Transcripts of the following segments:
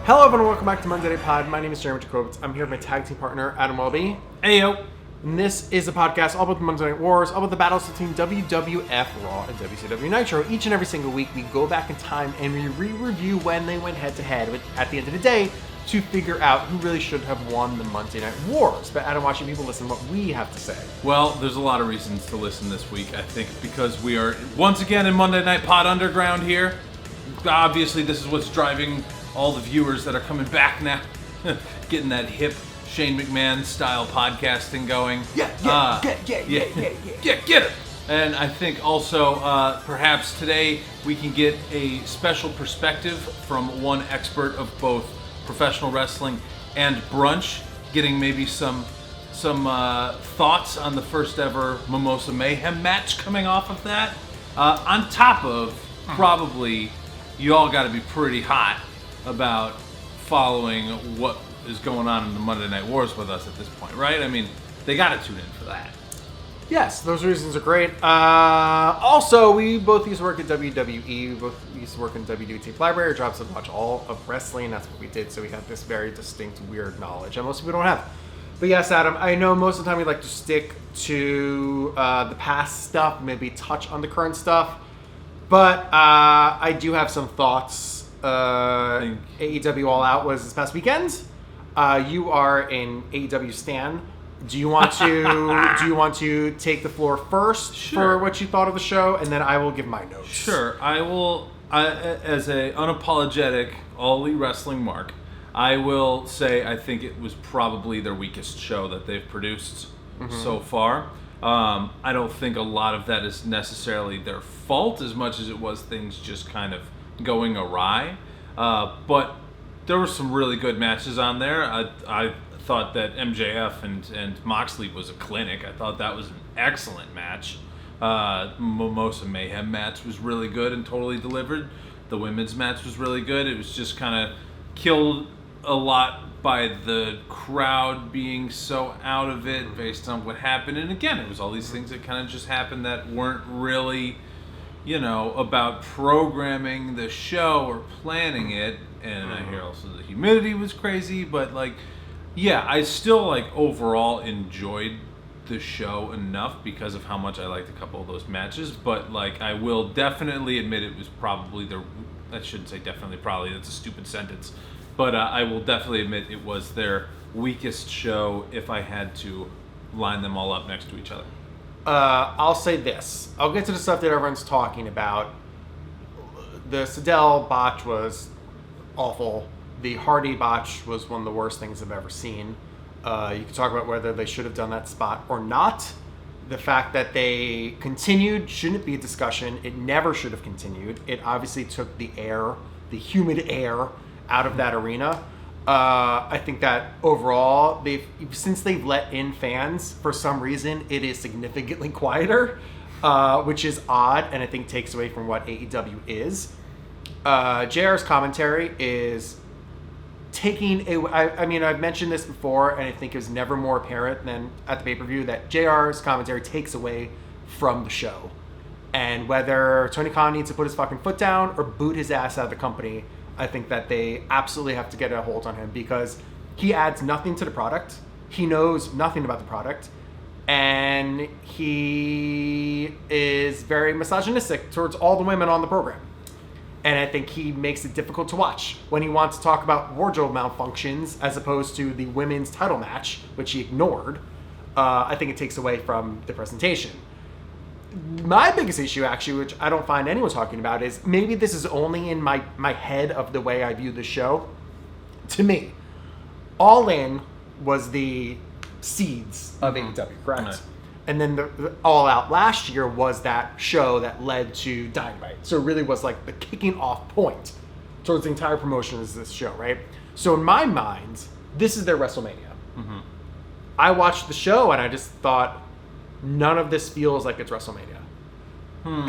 Hello everyone, welcome back to Monday Night Pod. My name is Jeremy Jacobowitz. I'm here with my tag team partner, Adam Welby. Ayo. And this is a podcast all about the Monday Night Wars, all about the battles between WWF Raw and WCW Nitro. Each and every single week, we go back in time and we re-review when they went head-to-head at the end of the day to figure out who really should have won the Monday Night Wars. But Adam, why should people listen to what we have to say? Well, there's a lot of reasons to listen this week, I think, because we are once again in Monday Night Pod Underground here. Obviously, this is what's driving all the viewers that are coming back now, getting that hip Shane McMahon style podcasting going. Get it. And I think also perhaps today we can get a special perspective from one expert of both professional wrestling and Brunch, getting maybe some thoughts on the first ever Mimosa Mayhem match coming off of that. On top of probably you all got to be pretty hot about following what is going on in the Monday Night Wars with us at this point, right? I mean, they got to tune in for that. Yes, those reasons are great. Also, we both used to work at WWE. We both used to work in WWF Library. Jobs to watch all of wrestling. That's what we did. So we have this very distinct, weird knowledge, and most people don't have. But yes, Adam, I know most of the time we like to stick to the past stuff, maybe touch on the current stuff. But I do have some thoughts. AEW All Out was this past weekend. You are an AEW stan. Do you want to take the floor first for what you thought of the show, and then I will give my notes? Sure, I will. As a unapologetic all elite wrestling mark, I will say I think it was probably their weakest show that they've produced so far. I don't think a lot of that is necessarily their fault as much as it was things just kind of going awry. But there were some really good matches on there. I thought that MJF and Moxley was a clinic. I thought that was an excellent match. Mimosa Mayhem match was really good and totally delivered. The women's match was really good. It was just kind of killed a lot by the crowd being so out of it based on what happened. And again, it was all these things that kind of just happened that weren't really, about programming the show or planning it. And I hear also the humidity was crazy, but I still overall enjoyed the show enough because of how much I liked a couple of those matches. But I will definitely admit it was probably I shouldn't say definitely, probably, that's a stupid sentence. But I will definitely admit it was their weakest show if I had to line them all up next to each other. I'll say this. I'll get to the stuff that everyone's talking about. The Sydal botch was awful. The Hardy botch was one of the worst things I've ever seen. You can talk about whether they should have done that spot or not. The fact that they continued shouldn't be a discussion. It never should have continued. It obviously took the humid air out of that arena. I think that overall, since they've let in fans, for some reason, it is significantly quieter, which is odd, and I think takes away from what AEW is. JR's commentary is taking I've mentioned this before, and I think it was never more apparent than at the pay-per-view that JR's commentary takes away from the show. And whether Tony Khan needs to put his fucking foot down or boot his ass out of the company, I think that they absolutely have to get a hold on him because he adds nothing to the product. He knows nothing about the product. And he is very misogynistic towards all the women on the program. And I think he makes it difficult to watch when he wants to talk about wardrobe malfunctions as opposed to the women's title match, which he ignored. I think it takes away from the presentation. My biggest issue, actually, which I don't find anyone talking about, is maybe this is only in my head of the way I view the show. To me, All In was the seeds of AEW, correct? Right. And then the All Out last year was that show that led to Dynamite. So it really was the kicking off point towards the entire promotion is this show, right? So in my mind, this is their WrestleMania. Mm-hmm. I watched the show and I just thought, none of this feels like it's WrestleMania.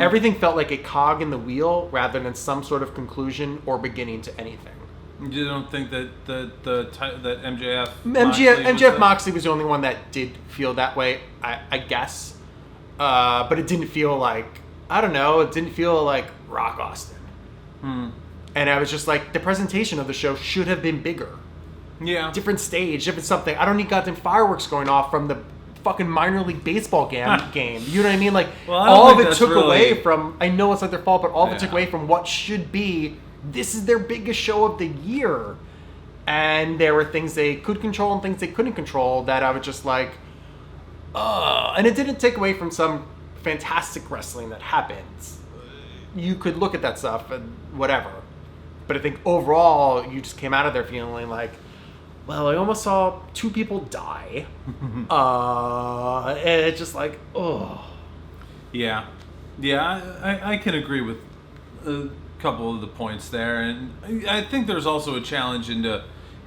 Everything felt like a cog in the wheel rather than some sort of conclusion or beginning to anything. You don't think that that MJF Moxley was the only one that did feel that way, I guess. But it didn't feel like, I don't know, it didn't feel like Rock Austin. And I was just like, the presentation of the show should have been bigger. Yeah. Different stage, different something. I don't need goddamn fireworks going off from the fucking minor league baseball game. You know what I mean? Like, all of it took away from, I know it's not their fault, but all of it took away from what should be, this is their biggest show of the year. And there were things they could control and things they couldn't control that I was just like, and it didn't take away from some fantastic wrestling that happens. You could look at that stuff and whatever. But I think overall, you just came out of there feeling like, well, I almost saw 2 people die. And it's just like, oh. Yeah. Yeah, I can agree with a couple of the points there. And I think there's also a challenge into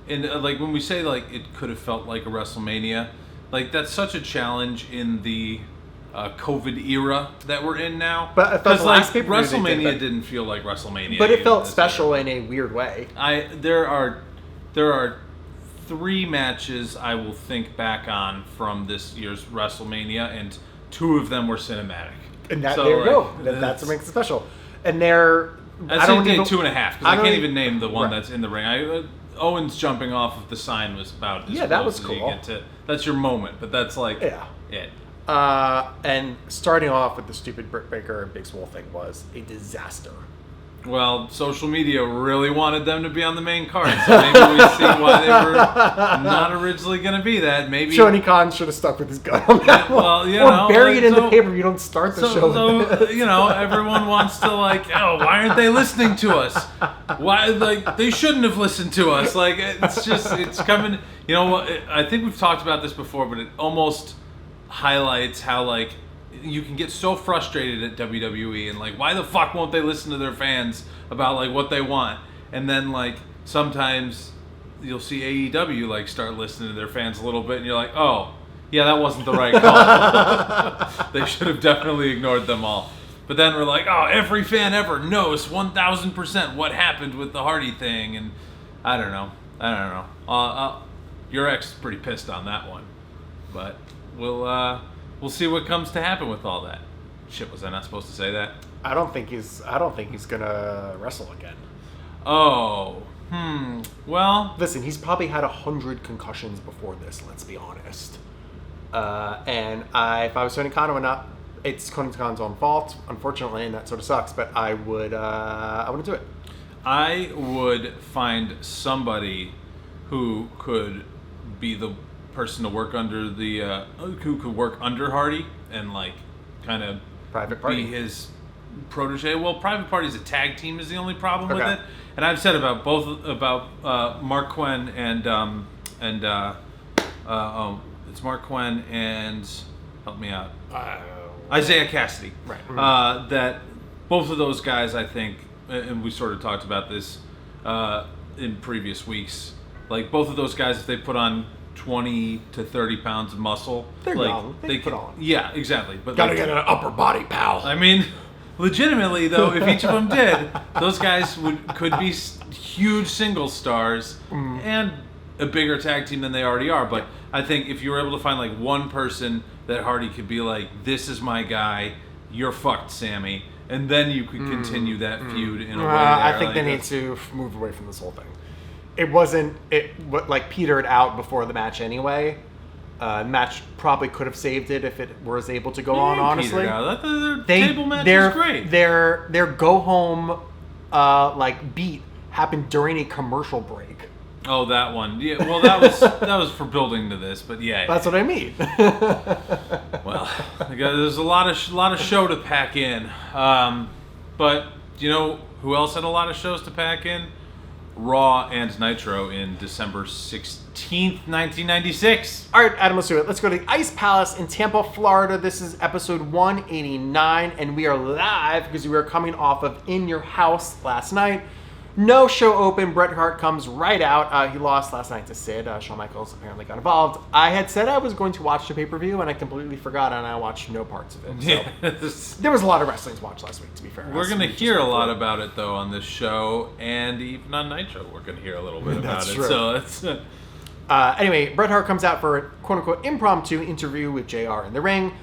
like, when we say, like, it could have felt like a WrestleMania, like, that's such a challenge in the COVID era that we're in now. But it felt like, WrestleMania didn't feel like WrestleMania. But it felt special in a weird way. There are 3 matches I will think back on from this year's WrestleMania, and 2 of them were cinematic. And there you go. That's what makes it special. And they're... I don't say 2.5, because I can't even name the one that's in the ring. Owens jumping off of the sign was about as that was close as cool. you get to. That's your moment, but that's like it. And starting off with the stupid Britt Baker and Big Swole thing was a disaster. Well, social media really wanted them to be on the main card, so maybe we see why they were not originally going to be that. Maybe Tony Khan should have stuck with his gun on that one. Well, you or know, bury it in the paper. You don't start the show. So you know, everyone wants to like, oh, why aren't they listening to us? Why, like, they shouldn't have listened to us. Like, it's coming. You know what? I think we've talked about this before, but it almost highlights how, like, you can get so frustrated at WWE and like, why the fuck won't they listen to their fans about like what they want? And then like sometimes you'll see AEW like start listening to their fans a little bit, and you're like, oh yeah, that wasn't the right call. They should have definitely ignored them all. But then we're like, oh, every fan ever knows 1,000% what happened with the Hardy thing, and I don't know. Your ex is pretty pissed on that one, but we'll see what comes to happen with all that. Shit, was I not supposed to say that? I don't think he's gonna wrestle again. Oh, well, listen, he's probably had 100 concussions before this. Let's be honest. And if I was Tony Khan or not, it's Tony Khan's own fault, unfortunately, and that sort of sucks. But I wouldn't do it. I would find somebody who could be the person to work under the who could work under Hardy and like kind of Private Party be his protege. Well, Private Party's a tag team is the only problem with it. And I've said about Mark Quinn and it's Mark Quinn and help me out, Isaiah Cassidy. Right. That both of those guys, I think, and we sort of talked about this in previous weeks. Like both of those guys, if they put on 20 to 30 pounds of muscle, they're like, young. They put on. Yeah, exactly. But gotta get an upper body, pal. I mean, legitimately though, if each of them did, those guys could be huge single stars and a bigger tag team than they already are. But I think if you were able to find like one person that Hardy could be like, this is my guy, you're fucked, Sammy, and then you could continue that feud in a way. I think they need to move away from this whole thing. It like petered out before the match anyway. Match probably could have saved it if it was able to go on. Honestly, their table match is great. Their go home like beat happened during a commercial break. Oh, that one. Yeah. Well, that was for building to this, but yeah. That's what I mean. Well, there's a lot of show to pack in. But you know who else had a lot of shows to pack in? Raw and Nitro in December 16th, 1996. All right, Adam, let's do it. Let's go to the Ice Palace in Tampa, Florida. This is episode 189, and we are live because we are coming off of In Your House last night. No show open. Bret Hart comes right out. He lost last night to Sid. Shawn Michaels apparently got involved. I had said I was going to watch the pay-per-view, and I completely forgot, and I watched no parts of it. So there was a lot of wrestling to watch last week, to be fair. We're going to hear a lot about it, though, on this show, and even on Nitro, we're going to hear a little bit about it. True. So it's anyway, Bret Hart comes out for a quote-unquote impromptu interview with JR in the ring.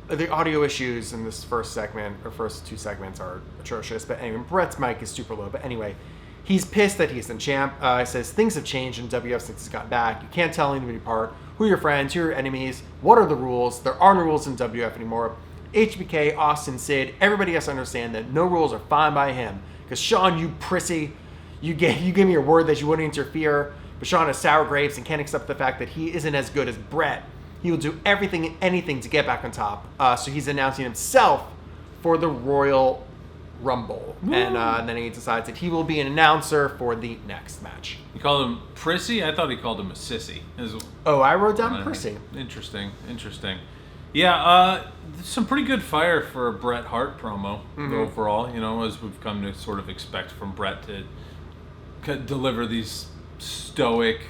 the audio issues in this first segment, or first 2 segments, are atrocious. But anyway, Brett's mic is super low. But anyway, he's pissed that he's the champ. He says things have changed in WWF since he's gotten back. You can't tell anybody apart. Who are your friends? Who are your enemies? What are the rules? There are no rules in WWF anymore. HBK, Austin, Sid, everybody has to understand that no rules are fine by him. Because Sean, you prissy, you gave me your word that you wouldn't interfere. But Sean has sour grapes and can't accept the fact that he isn't as good as Brett. He will do everything and anything to get back on top. So he's announcing himself for the Royal Rumble. And then he decides that he will be an announcer for the next match. You called him prissy? I thought he called him a sissy. I wrote down prissy. Interesting. Yeah, some pretty good fire for a Bret Hart promo overall, as we've come to sort of expect from Bret to deliver these stoic,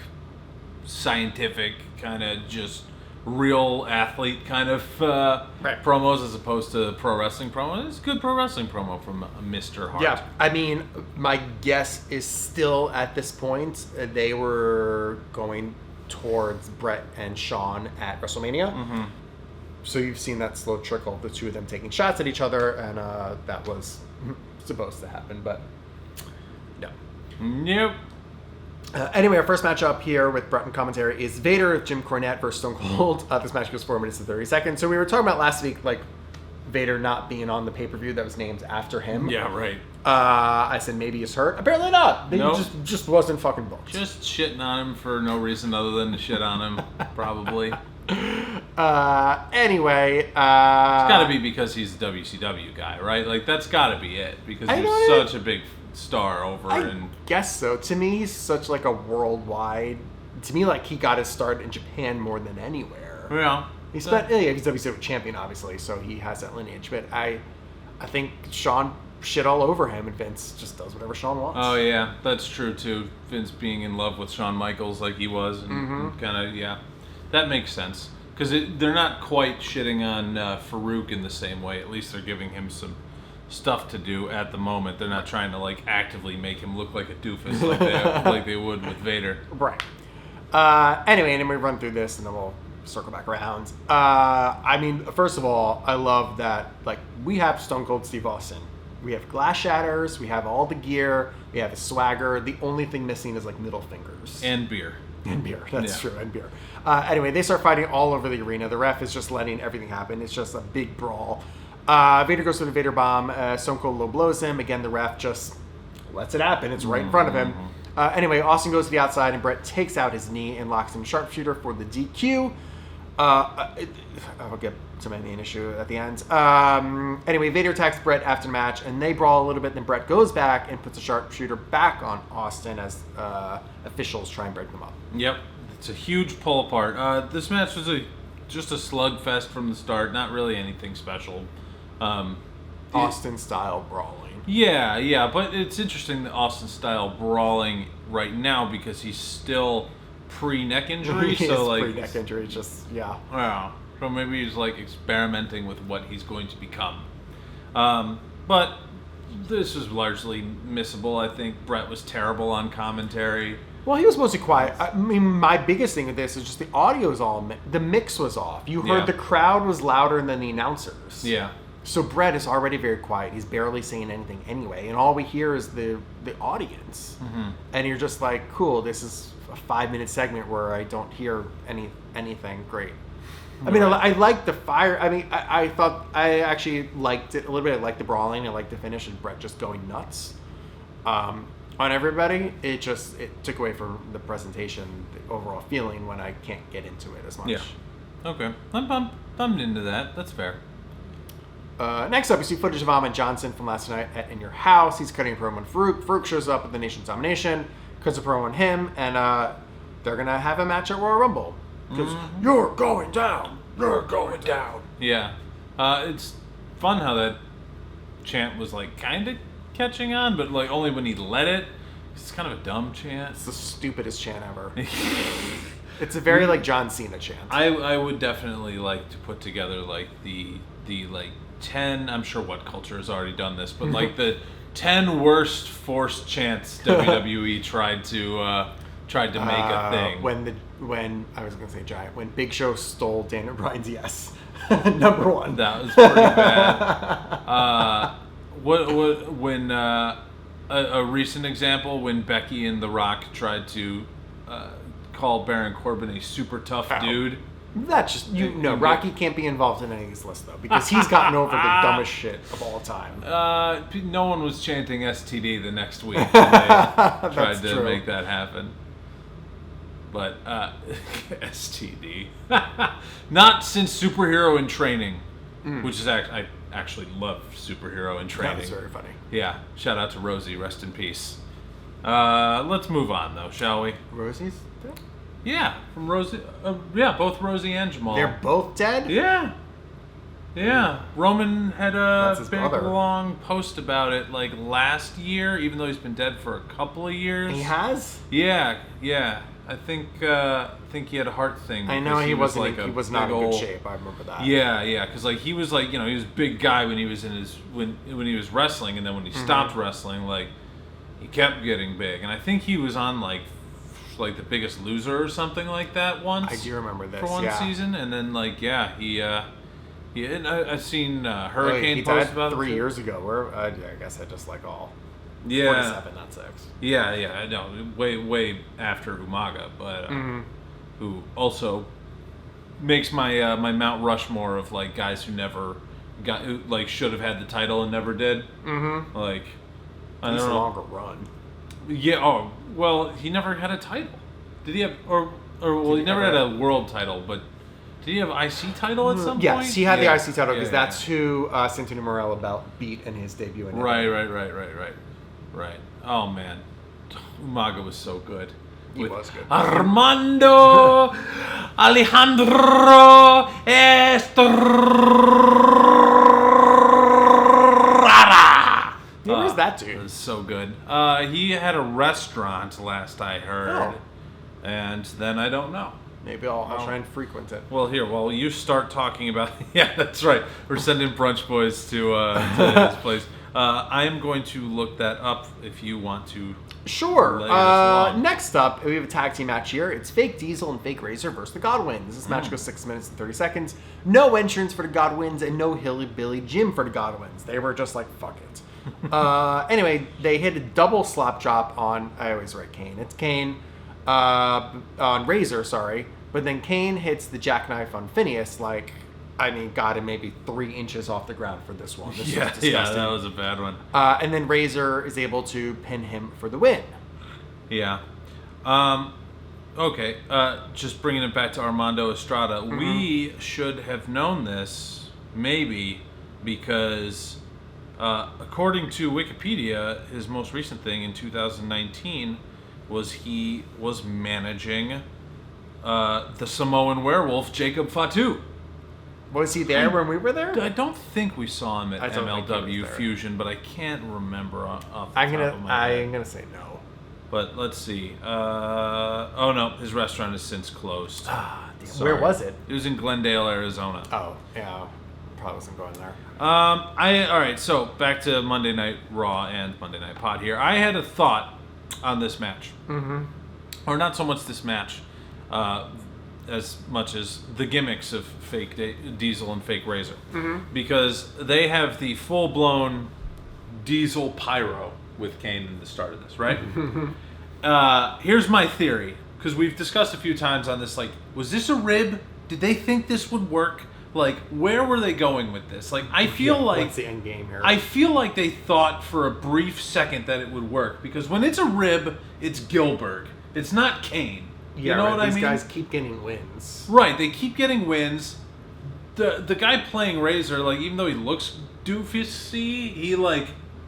scientific, kind of just real athlete kind of promos as opposed to pro wrestling promo. It's a good pro wrestling promo from Mr. Hart. Yeah, I mean, my guess is still at this point they were going towards Bret and Sean at WrestleMania. Mm-hmm. So you've seen that slow trickle of the two of them taking shots at each other, and that was supposed to happen, but no. Nope. Anyway, our first matchup here with Bret and commentary is Vader, Jim Cornette versus Stone Cold. This match goes 4 minutes and 30 seconds. So we were talking about last week, like, Vader not being on the pay-per-view that was named after him. Yeah, right. I said maybe he's hurt. Apparently not. He just wasn't fucking booked. Just shitting on him for no reason other than to shit on him, probably. Anyway. It's gotta be because he's a WCW guy, right? Like, that's gotta be it. Because he's such a big star over I guess so. To me, he's such like a worldwide. To me, like he got his start in Japan more than anywhere. Yeah. He's WCW champion, obviously, so he has that lineage. But I think Sean shit all over him, and Vince just does whatever Sean wants. Oh yeah, that's true too. Vince being in love with Shawn Michaels like he was, and kind of that makes sense because they're not quite shitting on Farouk in the same way. At least they're giving him some stuff to do at the moment. They're not trying to like actively make him look like a doofus like they would with Vader. Right. Anyway, and then we run through this and then we'll circle back around. I mean, first of all, I love that like we have Stone Cold Steve Austin. We have glass shatters, we have all the gear, we have the swagger. The only thing missing is like middle fingers. And beer. That's true, and beer. Anyway, they start fighting all over the arena. The ref is just letting everything happen. It's just a big brawl. Vader goes for the Vader bomb. Stone Cold low blows him. Again, the ref just lets it happen. It's right in front of him. Anyway, Austin goes to the outside, and Bret takes out his knee and locks him sharpshooter for the DQ. I'll get to my main issue at the end. Anyway, Vader attacks Bret after the match, and they brawl a little bit. Then Bret goes back and puts a sharpshooter back on Austin as officials try and break them up. Yep. It's a huge pull apart. This match was just a slugfest from the start. Not really anything special. Austin-style brawling. Yeah, but it's interesting that Austin-style brawling right now because he's still pre-neck injury. Pre-neck injury, Yeah, so maybe he's like experimenting with what he's going to become. But this was largely missable. I think Bret was terrible on commentary. Well, he was mostly quiet. I mean, my biggest thing with this is just the audio is all... The mix was off. You heard the crowd was louder than the announcers. Yeah. So Bret is already very quiet. He's barely saying anything anyway. And all we hear is the audience. Mm-hmm. And you're just like, cool, this is a 5-minute segment where I don't hear anything great. I mean, I liked the fire. I mean, I thought I actually liked it a little bit. I liked the brawling. I liked the finish and Bret just going nuts. On everybody, it took away from the presentation, the overall feeling when I can't get into it as much. Yeah. Okay. I'm into that. That's fair. Next up, we see footage of Ahmed Johnson from last night at In Your House. He's cutting a promo on Farouk. Farouk shows up at the Nation's Domination, cuts a promo on him, and they're going to have a match at Royal Rumble. Because you're going down. You're going down. Yeah. It's fun how that chant was like kind of catching on, but like only when he let it. It's kind of a dumb chant. It's the stupidest chant ever. It's a very like John Cena chant. I would definitely like to put together like the like 10, I'm sure What Culture has already done this, but like the 10 worst forced chants WWE tried to make a thing. When I was gonna say giant, when Big Show stole Daniel Bryan's yes. Number one. That was pretty bad. When a recent example when Becky and The Rock tried to call Baron Corbin a super tough dude. That's just Rocky can't be involved in any of these lists though because he's gotten over the dumbest shit of all time. No one was chanting STD the next week when they tried to make that happen. But STD, not since Superhero in Training, which is I actually love Superhero in Training. That was very funny. Yeah, shout out to Rosie, rest in peace. Let's move on though, shall we? Rosie's dead? Yeah, from Rosie. Both Rosie and Jamal. They're both dead? Yeah. Roman had a big brother. long post about it like last year, even though he's been dead for a couple of years. He has? Yeah. I think he had a heart thing. I know he was not in good old shape. I remember that. Yeah, because like he was like he was a big guy when he was when he was wrestling, and then when he stopped wrestling, like he kept getting big, and I think he was on like The Biggest Loser or something like that once. I do remember this for one season, and then I've seen Hurricane post about it 3 years ago. I guess I just like all. 47, not 6. Yeah, I know. Way after Umaga, but who also makes my my Mount Rushmore of like guys who never who like should have had the title and never did. Mm-hmm. Like, I don't know. Longer run. Yeah. Oh, well, he never had a title. Did he have he never had a world title, but did he have IC title at some point? Yes, he had the IC title because that's who Santino Marella beat in his debut. Right. Oh man, Umaga was so good. He was good. Armando Alejandro Estrada. Where is that dude? It was so good. He had a restaurant last I heard, and then I don't know. Maybe I'll try and frequent it. Well, while you start talking about... Yeah, that's right. We're sending Brunch Boys to his place. I am going to look that up if you want to. Sure. Next up, we have a tag team match here. It's Fake Diesel and Fake Razor versus the Godwins. This match goes 6 minutes and 30 seconds. No entrance for the Godwins and no Hillbilly Jim for the Godwins. They were just like, fuck it. Anyway, they hit a double slap drop on... I always write Kane. It's Kane on Razor, sorry. But then Kane hits the jackknife on Phineas, got him maybe 3 inches off the ground for this one. This was disgusting. Yeah, that was a bad one. And then Razor is able to pin him for the win. Yeah. Okay, just bringing it back to Armando Estrada. We should have known this, maybe, because according to Wikipedia, his most recent thing in 2019 was he was managing... the Samoan werewolf, Jacob Fatu. Was he there when we were there? I don't think we saw him at MLW Fusion, but I can't remember off the top of my head. I'm gonna say no. But let's see. Oh no, his restaurant has since closed. Where was it? It was in Glendale, Arizona. Oh, yeah. Probably wasn't going there. All right, so back to Monday Night Raw and Monday Night Pod here. I had a thought on this match. Or not so much this match. As much as the gimmicks of Fake Diesel and Fake Razor. Because they have the full-blown Diesel pyro with Kane in the start of this, right? Here's my theory, because we've discussed a few times on this, was this a rib? Did they think this would work? Where were they going with this? I feel what's the end game here? I feel like they thought for a brief second that it would work, because when it's a rib, it's Gilbert. It's not Kane. Yeah, you know what I mean? These guys keep getting wins. Right, they keep getting wins. The guy playing Razor, even though he looks doofusy, he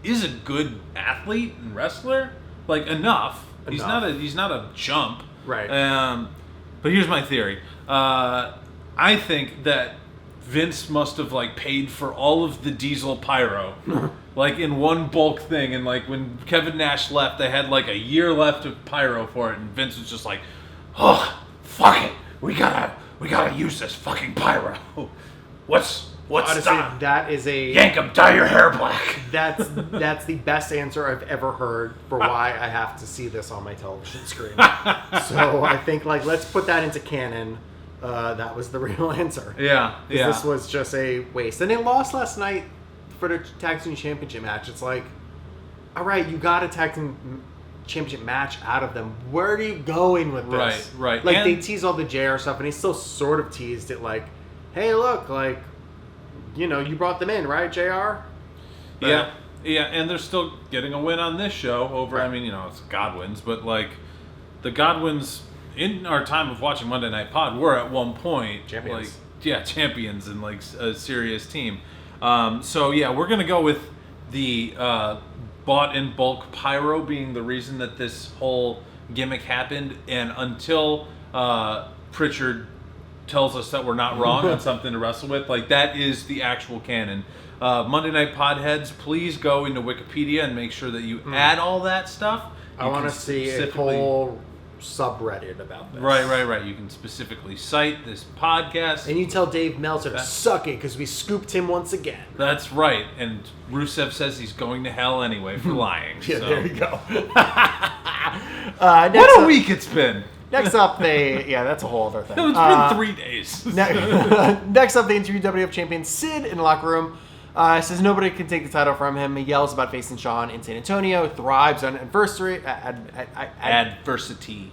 is a good athlete and wrestler. Enough. He's not a chump. Right. But here's my theory. I think that Vince must have paid for all of the Diesel pyro. In one bulk thing, and when Kevin Nash left, they had a year left of pyro for it, and Vince was just oh, fuck it. We gotta use this fucking pyro. What's honestly, that is a... Yank him, dye your hair black. That's the best answer I've ever heard for why I have to see this on my television screen. So I think, let's put that into canon. that was the real answer. Yeah. This was just a waste. And they lost last night for the tag team championship match. It's like, all right, you got a tag team championship match out of them. Where are you going with this? Right. Like, they tease all the JR stuff, and he still sort of teased it like, hey, look, like, you know, you brought them in, right, JR? But, yeah, and they're still getting a win on this show over, right. I mean, you know, it's Godwins, but, like, the Godwins, in our time of watching Monday Night Pod, were at one point, champions. Champions and, like, a serious team. So, yeah, we're going to go with the bought in bulk pyro being the reason that this whole gimmick happened, and until Pritchard tells us that we're not wrong on something to wrestle with, like, that is the actual canon. Monday Night Podheads, please go into Wikipedia and make sure that you add all that stuff. I want to see a whole subreddit about this. Right. You can specifically cite this podcast. And you tell Dave Meltzer to suck it because we scooped him once again. That's right. And Rusev says he's going to hell anyway for lying. Yeah, so. there you go. What a week it's been. Next up, that's a whole other thing. It's been 3 days. Next up, they interview WWF champion Sid in the locker room. Says nobody can take the title from him. He yells about facing Shawn in San Antonio. Thrives on adversity. Adversity.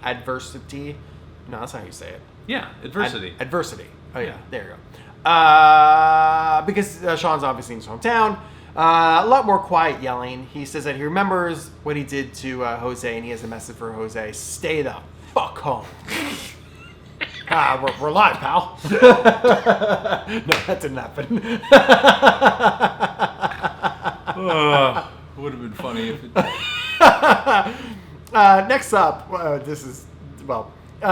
No, that's not how you say it. Yeah, adversity. Adversity. Oh, yeah. There you go. Because Shawn's obviously in his hometown. A lot more quiet yelling. He says that he remembers what he did to Jose, and he has a message for Jose. Stay the fuck home. We're live, pal. No, that didn't happen. Would have been funny if it Next up,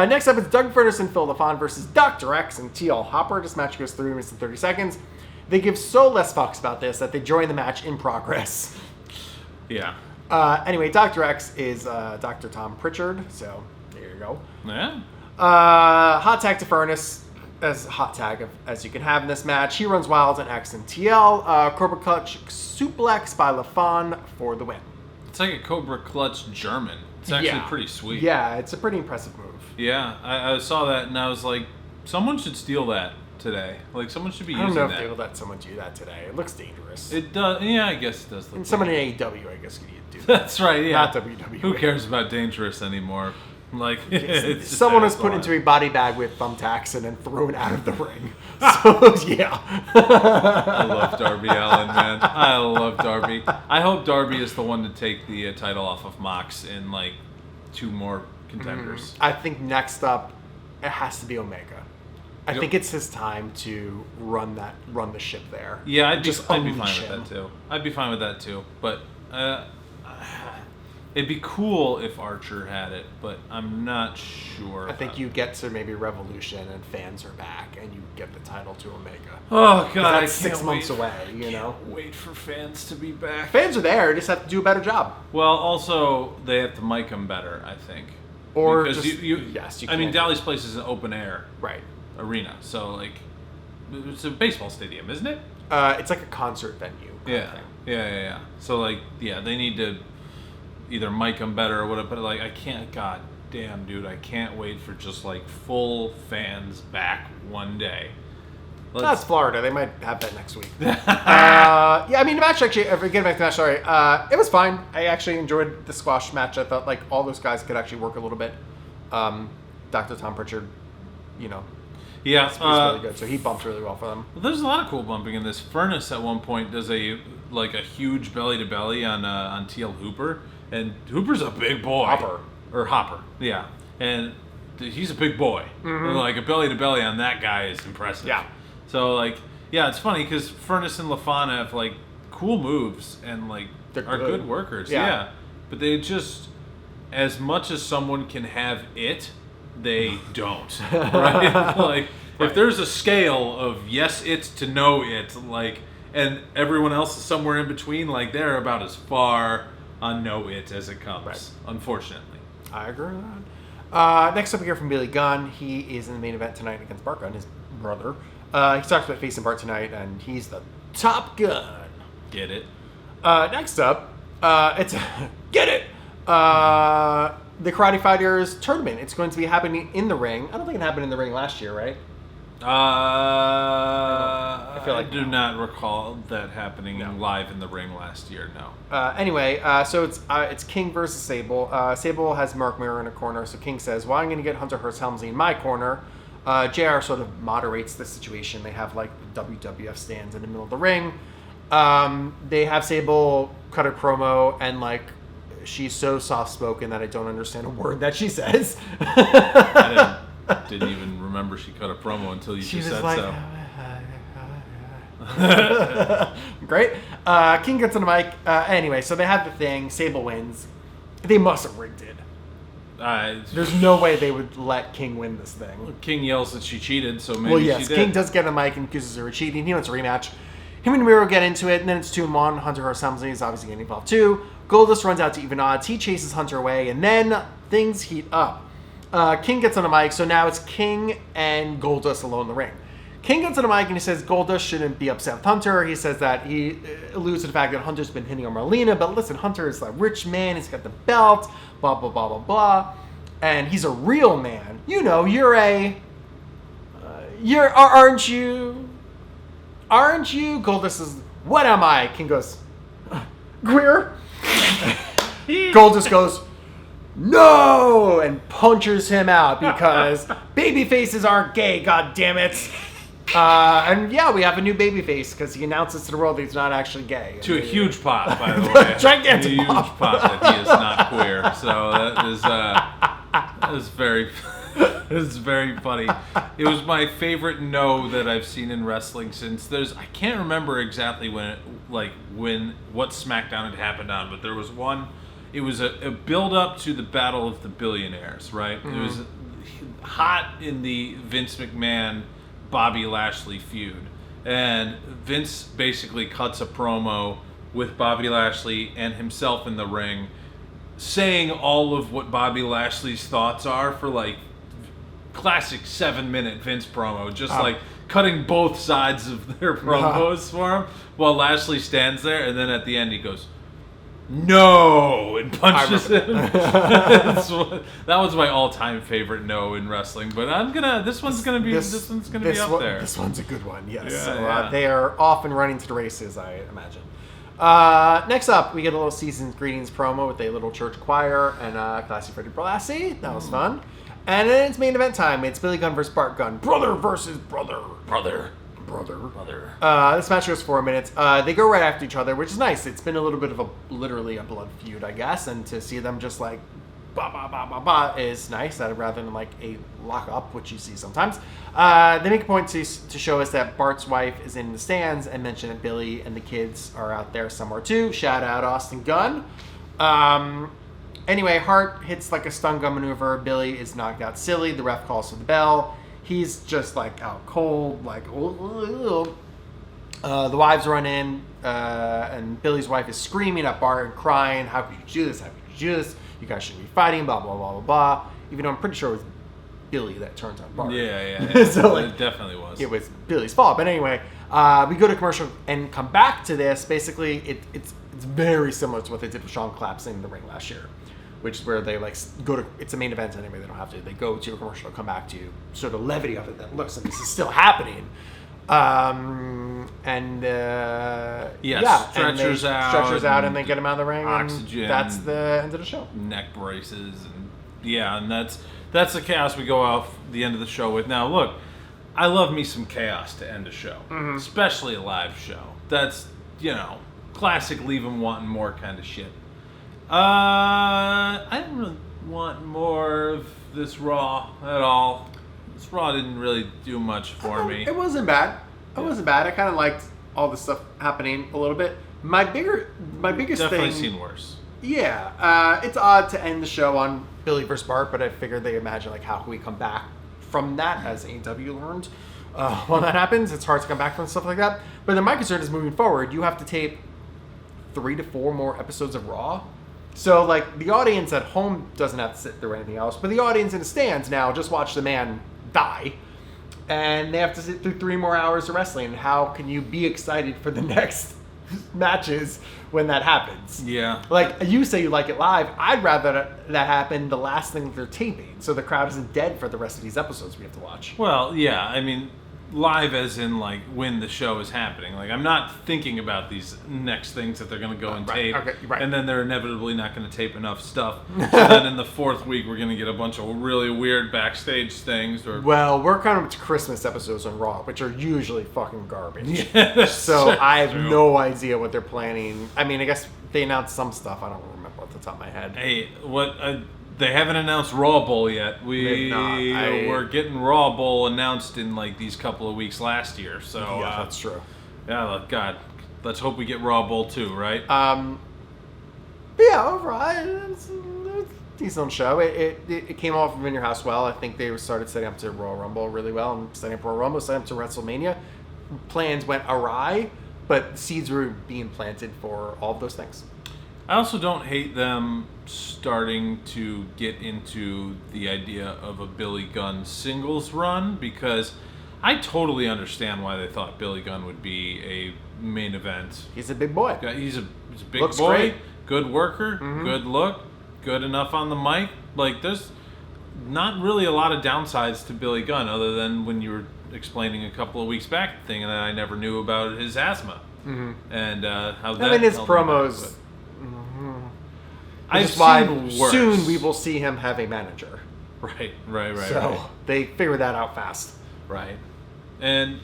next up is Doug Furnace and Phil LaFon versus Dr. X and TL Hopper. This match goes 3 minutes and 30 seconds. They give so less fucks about this that they join the match in progress. Yeah. Anyway, Dr. X is Dr. Tom Pritchard, so there you go. Yeah. Hot tag to Furnace, as hot tag as you can have in this match. He runs wild on X and TL. Cobra Clutch suplex by LaFon for the win. It's like a Cobra Clutch German. It's actually pretty sweet. Yeah, it's a pretty impressive move. Yeah, I saw that and I was like, someone should steal that today. Like, someone should be using that. I don't know if they will let someone do that today. It looks dangerous. It does. Yeah, I guess it does look and someone in AEW, I guess, could do that. That's right, yeah. Not WWE. Who cares about dangerous anymore? Like, someone was put into a body bag with thumbtacks and then thrown out of the ring. So, yeah. I love Darby Allin, man. I love Darby. I hope Darby is the one to take the title off of Mox in, like, 2 more contenders. I think next up, it has to be Omega. I think it's his time to run the ship there. Yeah, I'd be fine with that too. I'd be fine with that too. But it'd be cool if Archer had it, but I'm not sure. I think you get to maybe Revolution and fans are back, and you get the title to Omega. Oh God, that's 6 months away. You know, wait for fans to be back. Fans are there; just have to do a better job. Well, also they have to mic them better, I think. Or because just, you I mean, Dally's Place is an open air arena, so like it's a baseball stadium, isn't it? It's like a concert venue. Yeah. So like, they need to either mic them better or whatever. But like, I can't. God damn, dude, I can't wait for just like full fans back one day. That's Florida. They might have that next week. I mean, the match actually. Getting back to the match, sorry. It was fine. I actually enjoyed the squash match. I thought like all those guys could actually work a little bit. Dr. Tom Pritchard, you know. Yeah, he's really good. So he bumped really well for them. Well, there's a lot of cool bumping in this. Furnace at one point does a huge belly to belly on TL Hooper, and Hooper's a big boy. Hopper, yeah, and he's a big boy. And, like a belly to belly on that guy is impressive. Yeah. So like, it's funny because Furnace and LaFon have like cool moves and like are good workers. Yeah, but they just, as much as someone can have it, they don't, right? Like, if there's a scale of yes it to no it, like, and everyone else is somewhere in between, like, they're about as far on no it as it comes, unfortunately. I agree with that. Next up, we hear from Billy Gunn. He is in the main event tonight against Bart Gunn, his brother. He talks about facing Bart tonight, and he's the Top Gun. Get it? Next up, it's get it. the Karate Fighters tournament. It's going to be happening in the ring. I don't think it happened in the ring last year, right? I feel like do not recall that happening live in the ring last year. No. Anyway, so it's King versus Sable. Sable has Mark Mirror in a corner, so King says, "Well, I'm going to get Hunter Hearst Helmsley in my corner." JR sort of moderates the situation. They have like the WWF stands in the middle of the ring. They have Sable cut a promo, and like she's so soft spoken that I don't understand a word that she says. I didn't even remember she cut a promo until you just said like, so. Great. King gets on the mic. Anyway, so they have the thing. Sable wins. They must have rigged it. There's no way they would let King win this thing. King yells that she cheated, so maybe she did. King does get on the mic and accuses her of cheating. He wants a rematch. Him and Miro get into it, and then it's 2-1. Hunter Hearst Helmsley is obviously getting involved too. Goldust runs out to even odds. He chases Hunter away, and then things heat up. King gets on the mic, so now it's King and Goldust alone in the ring. King gets on the mic and he says Goldust shouldn't be upset with Hunter. He says that he alludes to the fact that Hunter's been hitting on Marlena, but listen, Hunter is a rich man. He's got the belt, blah, blah, blah, blah, blah. And he's a real man. You know, aren't you? Aren't you? Goldust says, what am I? King goes, queer? Goldust goes, no! And punches him out because baby faces aren't gay, god damn it. And yeah, we have a new babyface because he announces to the world that he's not actually gay. To a huge pop, by the way. Gigantic huge pop that he is not queer. So that is very, it's very funny. It was my favorite no that I've seen in wrestling since I can't remember exactly what SmackDown had happened on, but there was one. It was a build up to the Battle of the Billionaires, right? Mm-hmm. It was hot in the Vince McMahon Bobby Lashley feud, and Vince basically cuts a promo with Bobby Lashley and himself in the ring, saying all of what Bobby Lashley's thoughts are for like classic 7-minute Vince promo, just like cutting both sides of their promos for him, while Lashley stands there, and then at the end he goes, no, and punches him. That was my all-time favorite no in wrestling. But this one's gonna be up there. This one's a good one. Yes. Yeah, so they are off and running to the races, I imagine. Next up, we get a little season's greetings promo with a little church choir and Classy Freddie Blassie. That was fun. And then it's main event time. It's Billy Gunn versus Bart Gunn. Brother versus brother. This match goes 4 minutes. They go right after each other, which is nice. It's been a little bit of literally a blood feud, I guess, and to see them just like ba ba ba ba ba is nice, rather than like a lock up, which you see sometimes. They make a point to show us that Bart's wife is in the stands and mention that Billy and the kids are out there somewhere too. Shout out Austin Gunn. Anyway, Hart hits like a stun gun maneuver. Billy is knocked out silly. The ref calls for the bell. He's just like out cold, like the wives run in, and Billy's wife is screaming at Bart and crying, "How could you do this? How could you do this? You guys shouldn't be fighting." Blah blah blah blah blah. Even though I'm pretty sure it was Billy that turns on Bart. Yeah. So like, it definitely was. It was Billy's fault. But anyway, we go to commercial and come back to this. Basically, it's very similar to what they did with Sean Claps in the ring last year, which is where they like go to, it's a main event anyway, they don't have to, they go to a commercial, come back to you, sort of levity of it that looks like this is still happening. Stretchers out and they get him out of the ring. Oxygen. And that's the end of the show. Neck braces. And that's the chaos we go off the end of the show with. Now, look, I love me some chaos to end a show, especially a live show. That's, classic leave them wanting more kind of shit. I didn't really want more of this Raw at all. This Raw didn't really do much for me. It wasn't bad. It wasn't bad. I kind of liked all the stuff happening a little bit. My biggest definitely thing... seen worse. Yeah. It's odd to end the show on Billy vs. Bart, but I figured they imagine, like, how can we come back from that, as AEW learned. When that happens, it's hard to come back from stuff like that. But then my concern is moving forward, you have to tape 3 to 4 more episodes of Raw. So, like, the audience at home doesn't have to sit through anything else, but the audience in the stands now just watch the man die, and they have to sit through 3 more hours of wrestling. How can you be excited for the next matches when that happens. Yeah. Like, you say you like it live. I'd rather that happen the last thing they're taping, so the crowd isn't dead for the rest of these episodes we have to watch. Well, yeah, I mean, live as in, like, when the show is happening. Like, I'm not thinking about these next things that they're going to go and tape. Okay, right. And then they're inevitably not going to tape enough stuff. So then in the fourth week, we're going to get a bunch of really weird backstage things. Well, we're kind of to Christmas episodes on Raw, which are usually fucking garbage. Yeah, so I have no idea what they're planning. I mean, I guess they announced some stuff. I don't remember off the top of my head. Hey, what... they haven't announced Raw Bowl yet. We're getting Raw Bowl announced in like these couple of weeks last year. So yeah, that's true. Yeah, God, let's hope we get Raw Bowl too, right? But yeah, overall, it's a decent show. It came off in your house well. I think they started setting up to Royal Rumble really well, and setting up Royal Rumble, setting up to WrestleMania. Plans went awry, but seeds were being planted for all of those things. I also don't hate them starting to get into the idea of a Billy Gunn singles run, because I totally understand why they thought Billy Gunn would be a main event. He's a big boy. He's a big Looks boy, great. Good worker, good look, good enough on the mic. Like, there's not really a lot of downsides to Billy Gunn other than when you were explaining a couple of weeks back the thing that I never knew about his asthma. And how that... I mean, his held him back, promos... but- Which is why soon we will see him have a manager. Right. So they figured that out fast. Right. And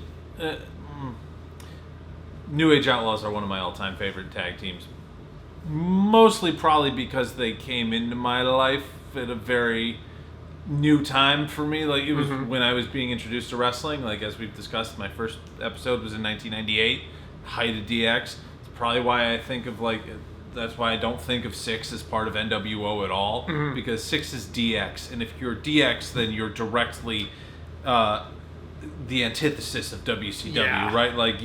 New Age Outlaws are one of my all-time favorite tag teams. Mostly probably because they came into my life at a very new time for me. Like, it was when I was being introduced to wrestling. Like, as we've discussed, my first episode was in 1998, height of DX. It's probably why I think of, like... That's why I don't think of Six as part of NWO at all, because Six is DX, and if you're DX, then you're directly the antithesis of WCW, right? Like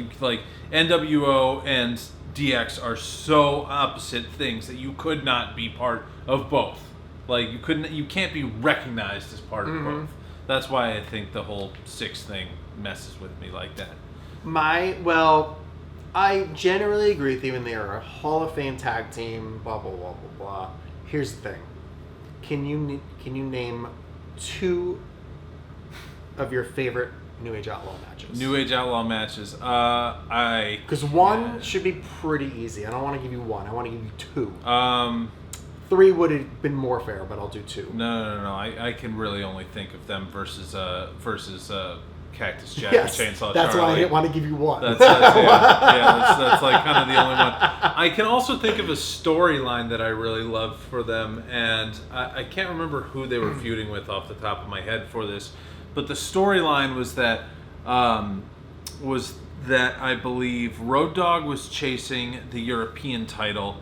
NWO and DX are so opposite things that you could not be part of both. Like, you can't be recognized as part of both. That's why I think the whole Six thing messes with me like that. I generally agree with you, and they are a Hall of Fame tag team, blah, blah, blah, blah, blah. Here's the thing. Can you name two of your favorite New Age Outlaw matches? New Age Outlaw matches. Because one should be pretty easy. I don't want to give you one. I want to give you two. Three would have been more fair, but I'll do two. No. I can really only think of them versus Cactus Jack yes, and Chainsaw that's Charlie. why I didn't want to give you one. That's like kind of the only one. I can also think of a storyline that I really loved for them, and I can't remember who they were feuding with off the top of my head for this, but the storyline was that I believe Road Dogg was chasing the European title,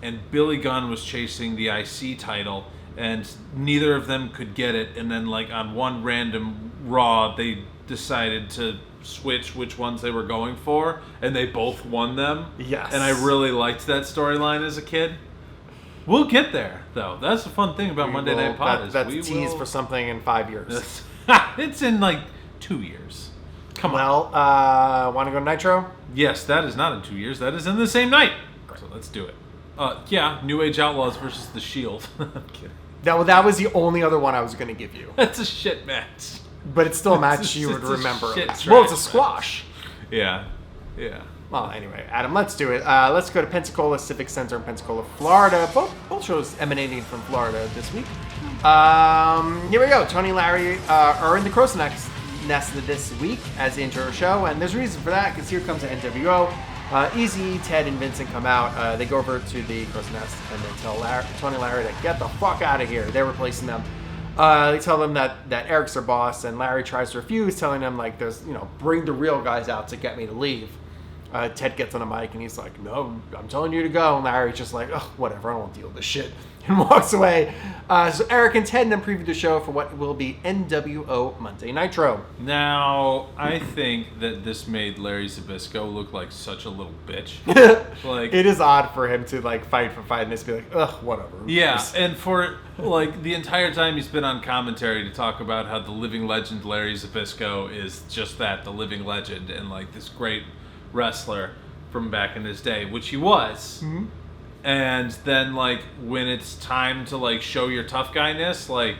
and Billy Gunn was chasing the IC title, and neither of them could get it, and then like on one random Raw, they decided to switch which ones they were going for, and they both won them. Yes. And I really liked that storyline as a kid. We'll get there, though. That's the fun thing about Monday Night Pod. That's teased for something in 5 years. It's in like 2 years. Come on. Well, want to go to Nitro? Yes, that is not in 2 years. That is in the same night. So let's do it. Yeah, New Age Outlaws versus The Shield. I'm kidding. That was the only other one I was going to give you. That's a shit match. But it's still a match you would remember. Well, it's a squash. Yeah. Well, anyway, Adam, let's do it. Let's go to Pensacola Civic Center in Pensacola, Florida. Both shows emanating from Florida this week. Here we go. Tony and Larry are in the crow's nest this week as the intro show, and there's a reason for that, because here comes the NWO. Easy, Ted, and Vincent come out. They go over to the crow's nest and they tell Tony and Larry to get the fuck out of here. They're replacing them. They tell them that Eric's their boss, and Larry tries to refuse, telling them, like, there's, bring the real guys out to get me to leave. Ted gets on the mic, and he's like, no, I'm telling you to go. And Larry's just like, oh, whatever, I don't want to deal with this shit, and walks away. So Eric and Ted then preview the show for what will be NWO Monday Nitro. Now, I think that this made Larry Zbyszko look like such a little bitch. Like, it is odd for him to, like, fight for 5 minutes, be like, ugh, whatever. Yeah, and for, like, the entire time he's been on commentary to talk about how the living legend Larry Zbyszko is just that, the living legend, and, like, this great wrestler. from back in his day, which he was. Mm-hmm. And then, like, when it's time to, like, show your tough guyness, like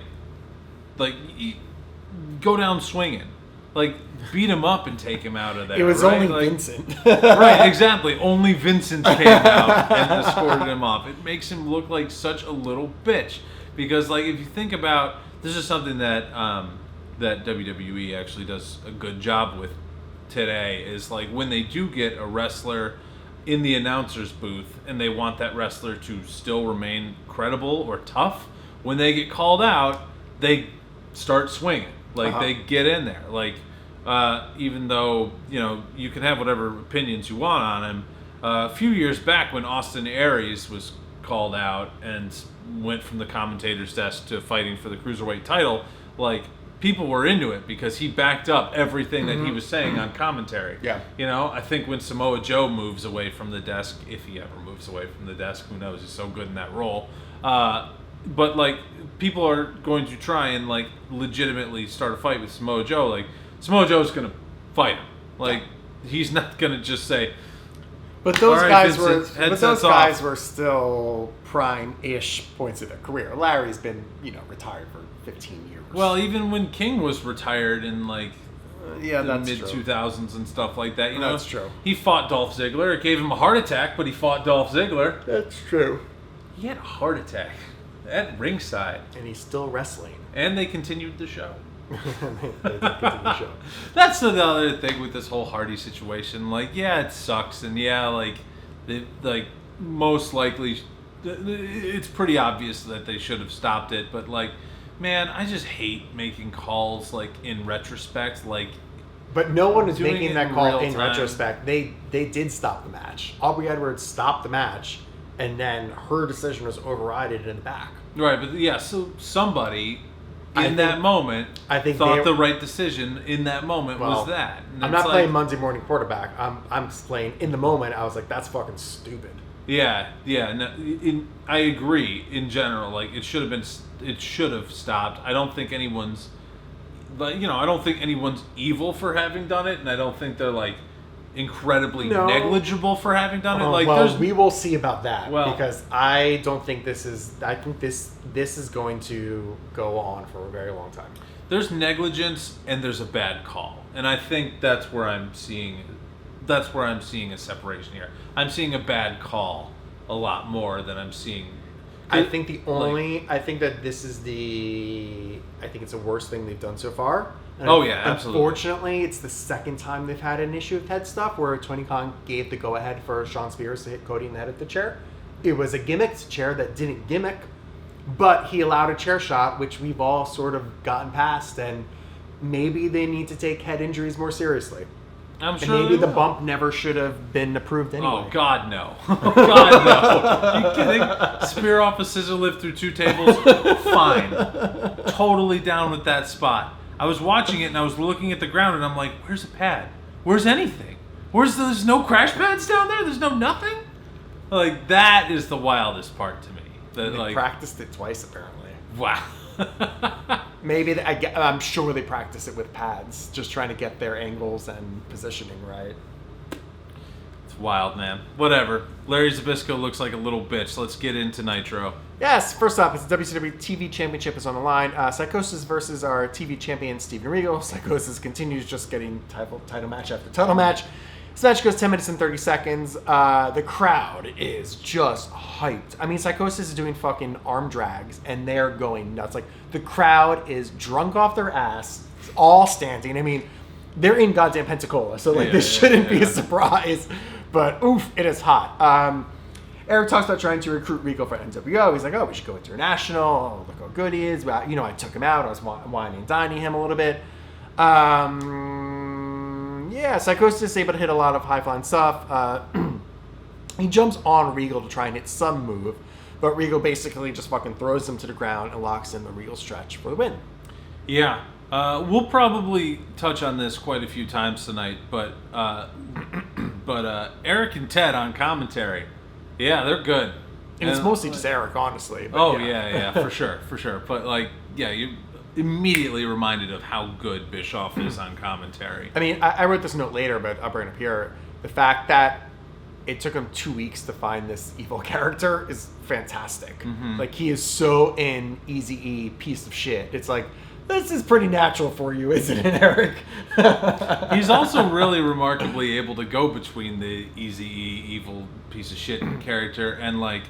go down swinging. Like, beat him up and take him out of there. It was right? only like, Vincent. Right, exactly. Only Vincent came out and escorted him off. It makes him look like such a little bitch. Because, like, if you think about... This is something that that WWE actually does a good job with today, is, like, when they do get a wrestler in the announcer's booth and they want that wrestler to still remain credible or tough, when they get called out, they start swinging. Like, they get in there. Like, even though, you know, you can have whatever opinions you want on him, a few years back when Austin Aries was called out and went from the commentator's desk to fighting for the Cruiserweight title, like, people were into it because he backed up everything that he was saying on commentary. Yeah. You know, I think when Samoa Joe moves away from the desk, if he ever moves away from the desk, who knows, he's so good in that role. But, like, people are going to try and, like, legitimately start a fight with Samoa Joe. Like, Samoa Joe's going to fight him. Like, he's not going to just say... But those Vincent, guys were still prime-ish points of their career. Larry's been, you know, retired for 15 years. Well, even when King was retired in, like, the mid-2000s and stuff like that, you know. That's true. He fought Dolph Ziggler. It gave him a heart attack, but he fought Dolph Ziggler. That's true. He had a heart attack at ringside. And he's still wrestling. And they continued the show. they did continue the show. That's the other thing with this whole Hardy situation. Like, yeah, it sucks, and yeah, like, most likely, it's pretty obvious that they should have stopped it. But, like, man, I just hate making calls, like, in retrospect. Like, but no one is making that call in time. retrospect. They did stop the match. Aubrey Edwards stopped the match, and then her decision was overridden in the back. Right, but yeah, so somebody in that moment thought the right decision in that moment was that. And I'm not playing Monday morning quarterback. I'm just playing in the moment. I was like, that's fucking stupid. Yeah. No, I agree in general. Like, it should have stopped. I don't think anyone's, like, you know, I don't think anyone's evil for having done it, and I don't think they're, like, incredibly negligible for having done it. Like, well, we will see about that, because I don't think this is. I think this is going to go on for a very long time. There's negligence and there's a bad call, and I think that's where I'm seeing a separation here. I'm seeing a bad call a lot more than I'm seeing. I think I think that this is I think it's the worst thing they've done so far. And absolutely. Unfortunately, it's the second time they've had an issue with head stuff where Tony Khan gave the go-ahead for Shawn Spears to hit Cody in the head of the chair. It was a gimmicked chair that didn't gimmick, but he allowed a chair shot, which we've all sort of gotten past, and maybe they need to take head injuries more seriously. I'm sure. And maybe the bump never should have been approved anyway. Oh, God, no. Oh, God, no. Are you kidding? Spear off a scissor lift through 2 tables? Fine. Totally down with that spot. I was watching it and I was looking at the ground and I'm like, where's a pad? Where's anything? There's no crash pads down there? There's no nothing? Like, that is the wildest part to me. They practiced it twice, apparently. Wow. Maybe, I'm sure they practice it with pads, just trying to get their angles and positioning right. It's wild, man. Whatever. Larry Zbyszko looks like a little bitch. Let's get into Nitro. Yes, first up, it's the WCW TV Championship is on the line. Psychosis versus our TV champion, Steven Regal. Psychosis continues just getting title match after title match. This match goes 10 minutes and 30 seconds. The crowd is just hyped. I mean, Psychosis is doing fucking arm drags, and they're going nuts. Like, the crowd is drunk off their ass, all standing. I mean, they're in goddamn Pensacola, so, like, this shouldn't be a surprise. But, oof, it is hot. Eric talks about trying to recruit Regal for NWO. He's like, oh, we should go international. Oh, look how good he is. Well, you know, I took him out. I was whining and dining him a little bit. Psychosis is able to hit a lot of high-flying stuff. He jumps on Regal to try and hit some move, but Regal basically just fucking throws him to the ground and locks in the Regal stretch for the win. Yeah. We'll probably touch on this quite a few times tonight, but Eric and Ted on commentary, yeah, they're good. And it's mostly just Eric, honestly. But yeah, for sure. But, like, yeah, you immediately reminded of how good Bischoff is on commentary. I mean, I wrote this note later, but I'll bring it up here. The fact that it took him 2 weeks to find this evil character is fantastic. Mm-hmm. Like, he is so in Eazy-E piece of shit. It's like, this is pretty natural for you, isn't it, Eric? He's also really remarkably able to go between the Eazy-E evil piece of shit character and like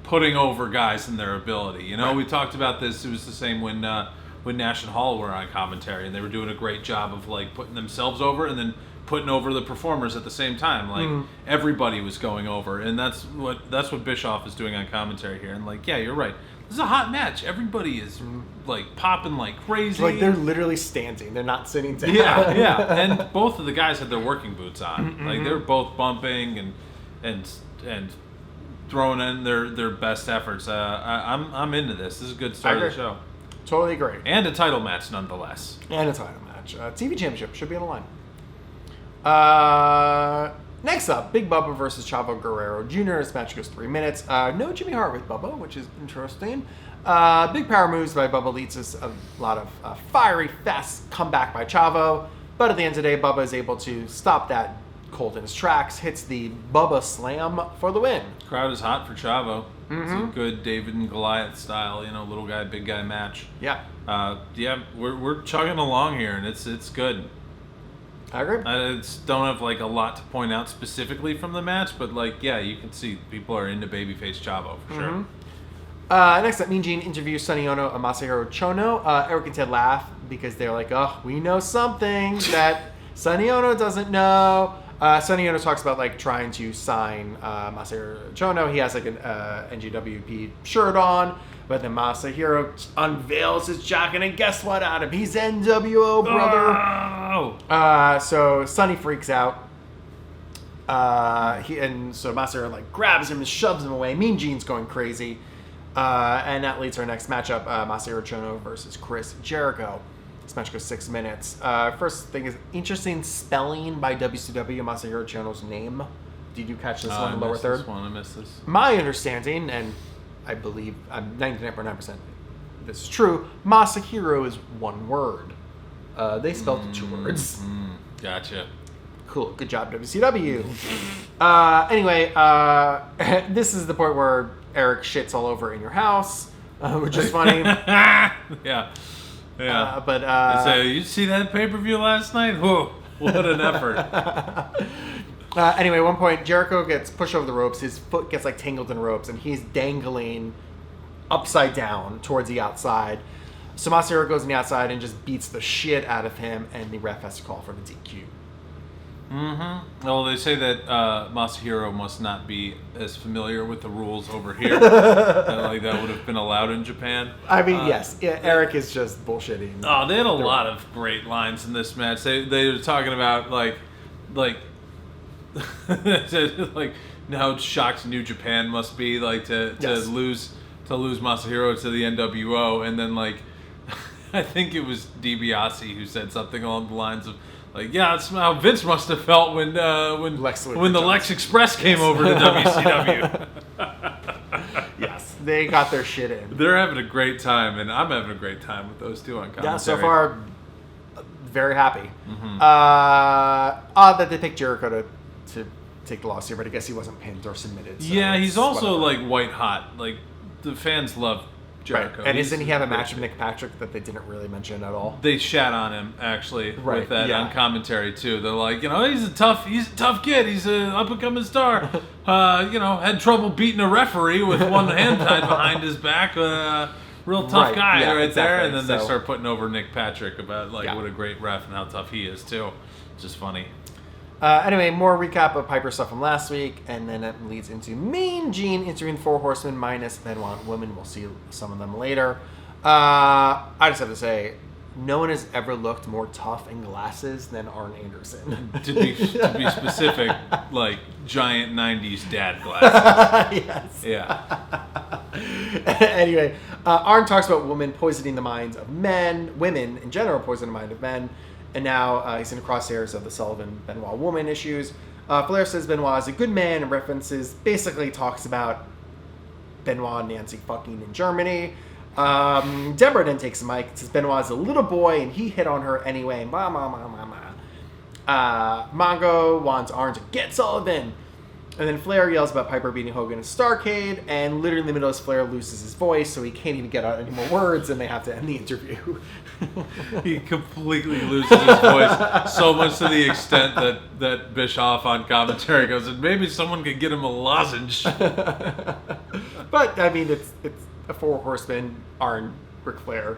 putting over guys and their ability. You know, we talked about this. It was the same when Nash and Hall were on commentary, and they were doing a great job of like putting themselves over and then putting over the performers at the same time. Like everybody was going over, and that's what Bischoff is doing on commentary here. And like, yeah, you're right. This is a hot match. Everybody is like popping like crazy. Like, they're literally standing. They're not sitting down. Yeah. And both of the guys had their working boots on. Like, they were both bumping and throwing in their best efforts. I'm into this. This is a good start of the show. Totally agree. And a title match, nonetheless. And a title match. TV Championship should be on the line. Next up, Big Bubba versus Chavo Guerrero Jr. This match goes 3 minutes. No Jimmy Hart with Bubba, which is interesting. Big power moves by Bubba leads to a lot of fiery, fast comeback by Chavo. But at the end of the day, Bubba is able to stop that cold in his tracks, hits the Bubba Slam for the win. Crowd is hot for Chavo. It's a good David and Goliath style, little guy, big guy match. Yeah. We're chugging along here, and it's good. I agree. I don't have like a lot to point out specifically from the match, but like, yeah, you can see people are into babyface Chavo for sure. Next up, Mean Gene interviews Sonny Ono and Masahiro Chono. Eric and Ted laugh because they're like, oh, we know something that Sonny Ono doesn't know. Sonny Ono talks about like trying to sign Masahiro Chono. He has like an NGWP shirt on. But then Masahiro unveils his jacket, and guess what, Adam? He's NWO, brother. Oh! So Sonny freaks out. So Masahiro like grabs him and shoves him away. Mean Gene's going crazy. And that leads to our next matchup, Masahiro Chono versus Chris Jericho. This match goes 6 minutes. First thing is interesting spelling by WCW Masahiro Chono's name. Did you catch this one in the lower third? I missed this. My understanding, and I believe I'm 99.9% this is true, Masahiro is one word. They spelled it 2 words. Gotcha. Cool. Good job, WCW. Anyway, this is the point where Eric shits all over in your house, which is funny. Yeah. But so you see that pay-per-view last night? Whoa, what an effort. Anyway, at one point, Jericho gets pushed over the ropes. His foot gets like tangled in ropes, and he's dangling upside down towards the outside. So Masahiro goes on the outside and just beats the shit out of him, and the ref has to call for the DQ. Well, they say that Masahiro must not be as familiar with the rules over here. Like that would have been allowed in Japan. I mean, yes. Yeah, Eric is just bullshitting. Oh, they had a lot of great lines in this match. They were talking about like like how shocked New Japan must be like to lose Masahiro to the NWO, and then like I think it was DiBiase who said something along the lines of like, yeah, that's how Vince must have felt when the Lex Express came over to WCW. Yes, they got their shit in. They're having a great time, and I'm having a great time with those two on commentary. Yeah, so far, very happy. Odd that they picked Jericho to take the loss here, but I guess he wasn't pinned or submitted. So yeah, he's also like white hot. Like the fans love Jericho. Right. And doesn't he have a match with Nick Patrick that they didn't really mention at all? They shat on him actually with that on commentary too. They're like, he's a tough kid. He's an up and coming star. Had trouble beating a referee with one hand tied behind his back. Real tough guy there. And then they start putting over Nick Patrick about what a great ref and how tough he is too. Just funny. Anyway, more recap of Piper stuff from last week, and then it leads into Mean Gene entering 4 Horsemen minus Benoit women. We'll see some of them later. I just have to say, no one has ever looked more tough in glasses than Arn Anderson. to be specific, like giant 90s dad glasses. Yes. Yeah. Anyway, Arn talks about women poisoning the minds of men, women in general poisoning the mind of men. And now he's in the crosshairs of the Sullivan-Benoit woman issues. Flair says Benoit is a good man and basically talks about Benoit and Nancy fucking in Germany. Deborah then takes the mic and says Benoit is a little boy and he hit on her anyway. Mongo wants Arn to get Sullivan. And then Flair yells about Piper beating Hogan at Starrcade, and literally in the middle of this, Flair loses his voice, so he can't even get out any more words, and they have to end the interview. He completely loses his voice, so much to the extent that Bischoff on commentary goes, and maybe someone could get him a lozenge. But, I mean, it's a Four Horsemen, Arn, Ric Flair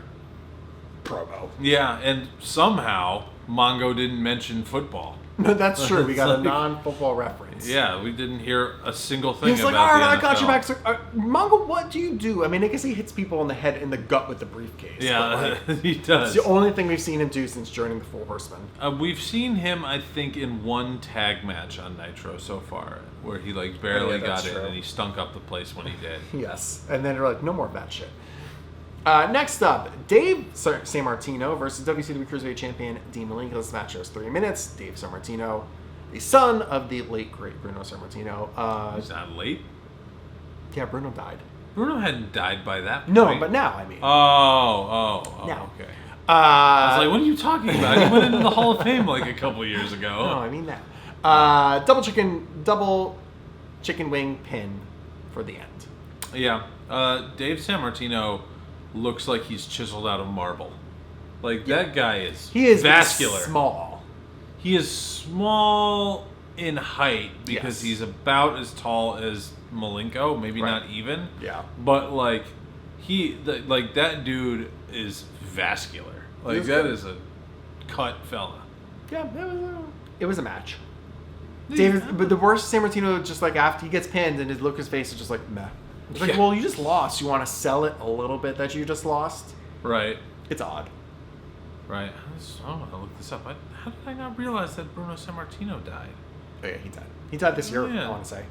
promo. Yeah, and somehow Mongo didn't mention football. That's true. We got It's a non-football reference. Yeah, we didn't hear a single thing He's about like, all right, the I got NFL. your back. So, Mongo, what do you do? I mean, I guess he hits people in the head, in the gut with the briefcase. Yeah, but, like, he does. it's the only thing we've seen him do since joining the Four Horsemen. We've seen him, I think, in one tag match on Nitro so far, where he like barely got in, true. and he stunk up the place when he did. Yes. And then they're like, no more of that shit. Next up, Dave Sammartino versus WCW Cruiserweight Champion Dean Malenko. This match goes 3 minutes. Dave Sammartino, the son of the late, great Bruno Sammartino. He's not late. Yeah, Bruno died. Bruno hadn't died by that point. No, but now, I mean. Oh, Now. okay. I was like, what are you talking about? He went into the Hall of Fame like a couple years ago. No, I mean that. Double chicken wing pin for the end. Yeah. Dave Sammartino looks like he's chiseled out of marble. Like, that guy is vascular. Small. He is small in height because Yes. he's about as tall as Malenko, maybe Right. not even. Yeah. But like that dude is vascular. Like He is that good. is a cut fella. Yeah, it was a match. David, but the worst Sammartino, just like after he gets pinned and his look, his face is just like meh. It's like, Yeah. well, you just lost. You want to sell it a little bit that you just lost? Right. It's odd. Right. I want to look this up. How did I not realize that Bruno Sammartino died? Oh yeah, he died. He died this year. Yeah. I want to say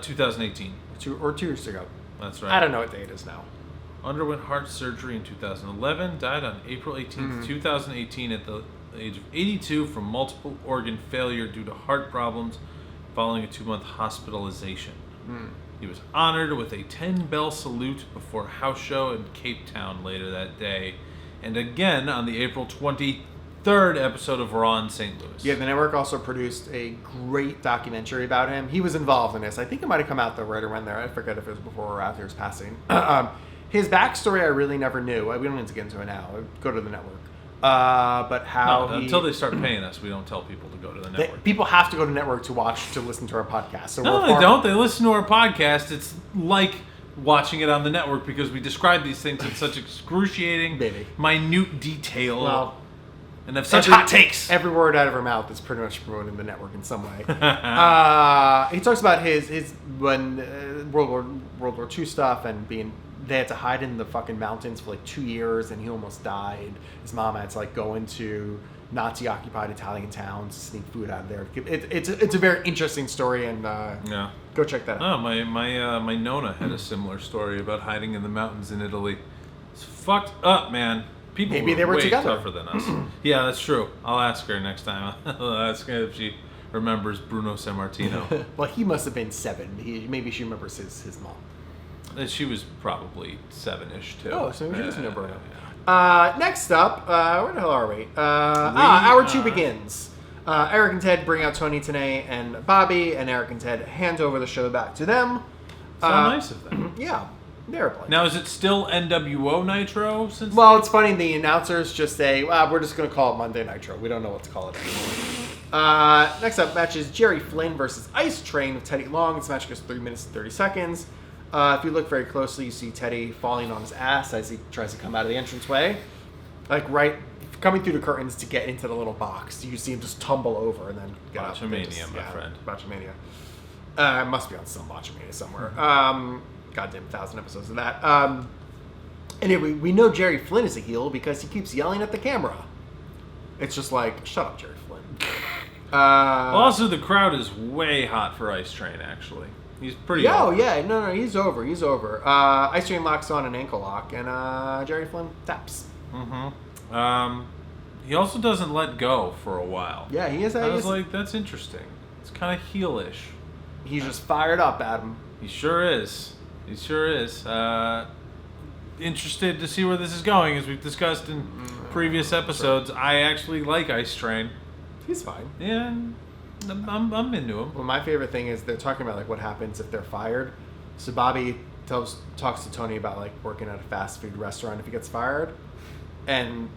2018. 2 years ago. That's right. I don't know what day it is now. Underwent heart surgery in 2011. Died on April 18th, 2018 at the age of 82 from multiple organ failure due to heart problems following a 2-month hospitalization. He was honored with a 10-bell salute before a house show in Cape Town later that day, and again on the April 23rd episode of Raw in St. Louis. Yeah, the network also produced a great documentary about him. He was involved in this. I think it might have come out though right around there. I forget if it was before or after his passing. His backstory I really never knew. We don't need to get into it now. Go to the network. But how until they start paying us, we don't tell people to go to the network. people have to go to network to listen to our podcast. So No, they don't. They listen to our podcast. It's like watching it on the network because we describe these things in such excruciating, minute detail. Well, and have such hot takes. Every word out of her mouth is pretty much promoting the network in some way. He talks about his when World War II stuff and they had to hide in the fucking mountains for like 2 years and he almost died. His mom had to like go into Nazi-occupied Italian towns to sneak food out of there. It's a very interesting story and go check that out. Oh, my Nona had a similar story about hiding in the mountains in Italy. It's fucked up, man. People Maybe they were way together. tougher than us. Yeah, that's true. I'll ask her next time. I'll ask her if she remembers Bruno Sammartino. Well, he must have been 7. Maybe she remembers his mom. She was probably 7-ish too. Oh, so she doesn't know Bruno. Yeah. Next up, where the hell are we? Hour 2 begins. Eric and Ted bring out Tony Tenay and Bobby, and Eric and Ted hand over the show back to them. So nice of them. Yeah, they're playing. Now, is it still NWO Nitro? Well, it's funny. The announcers just say, we're just going to call it Monday Nitro. We don't know what to call it anymore. Next up, match is Jerry Flynn versus Ice Train with Teddy Long. This match goes 3 minutes and 30 seconds. If you look very closely, you see Teddy falling on his ass as he tries to come out of the entranceway. Like right coming through the curtains to get into the little box. You see him just tumble over and then get up. Botchamania, my friend. Botchamania. It must be on some Botchamania somewhere. Goddamn 1,000 episodes of that. Anyway, we know Jerry Flynn is a heel because he keeps yelling at the camera. It's just like, shut up, Jerry Flynn. Also, the crowd is way hot for Ice Train, actually. He's pretty over. No, he's over. Ice Train locks on an ankle lock, and Jerry Flynn taps. He also doesn't let go for a while. Yeah, he is. I was like, that's interesting. It's kind of heelish. He's just fired up at him. He sure is. Interested to see where this is going, as we've discussed in previous episodes. I actually like Ice Train. He's fine. Yeah, I'm into them. Well, my favorite thing is they're talking about like what happens if they're fired. So Bobby talks to Tony about like working at a fast food restaurant if he gets fired. And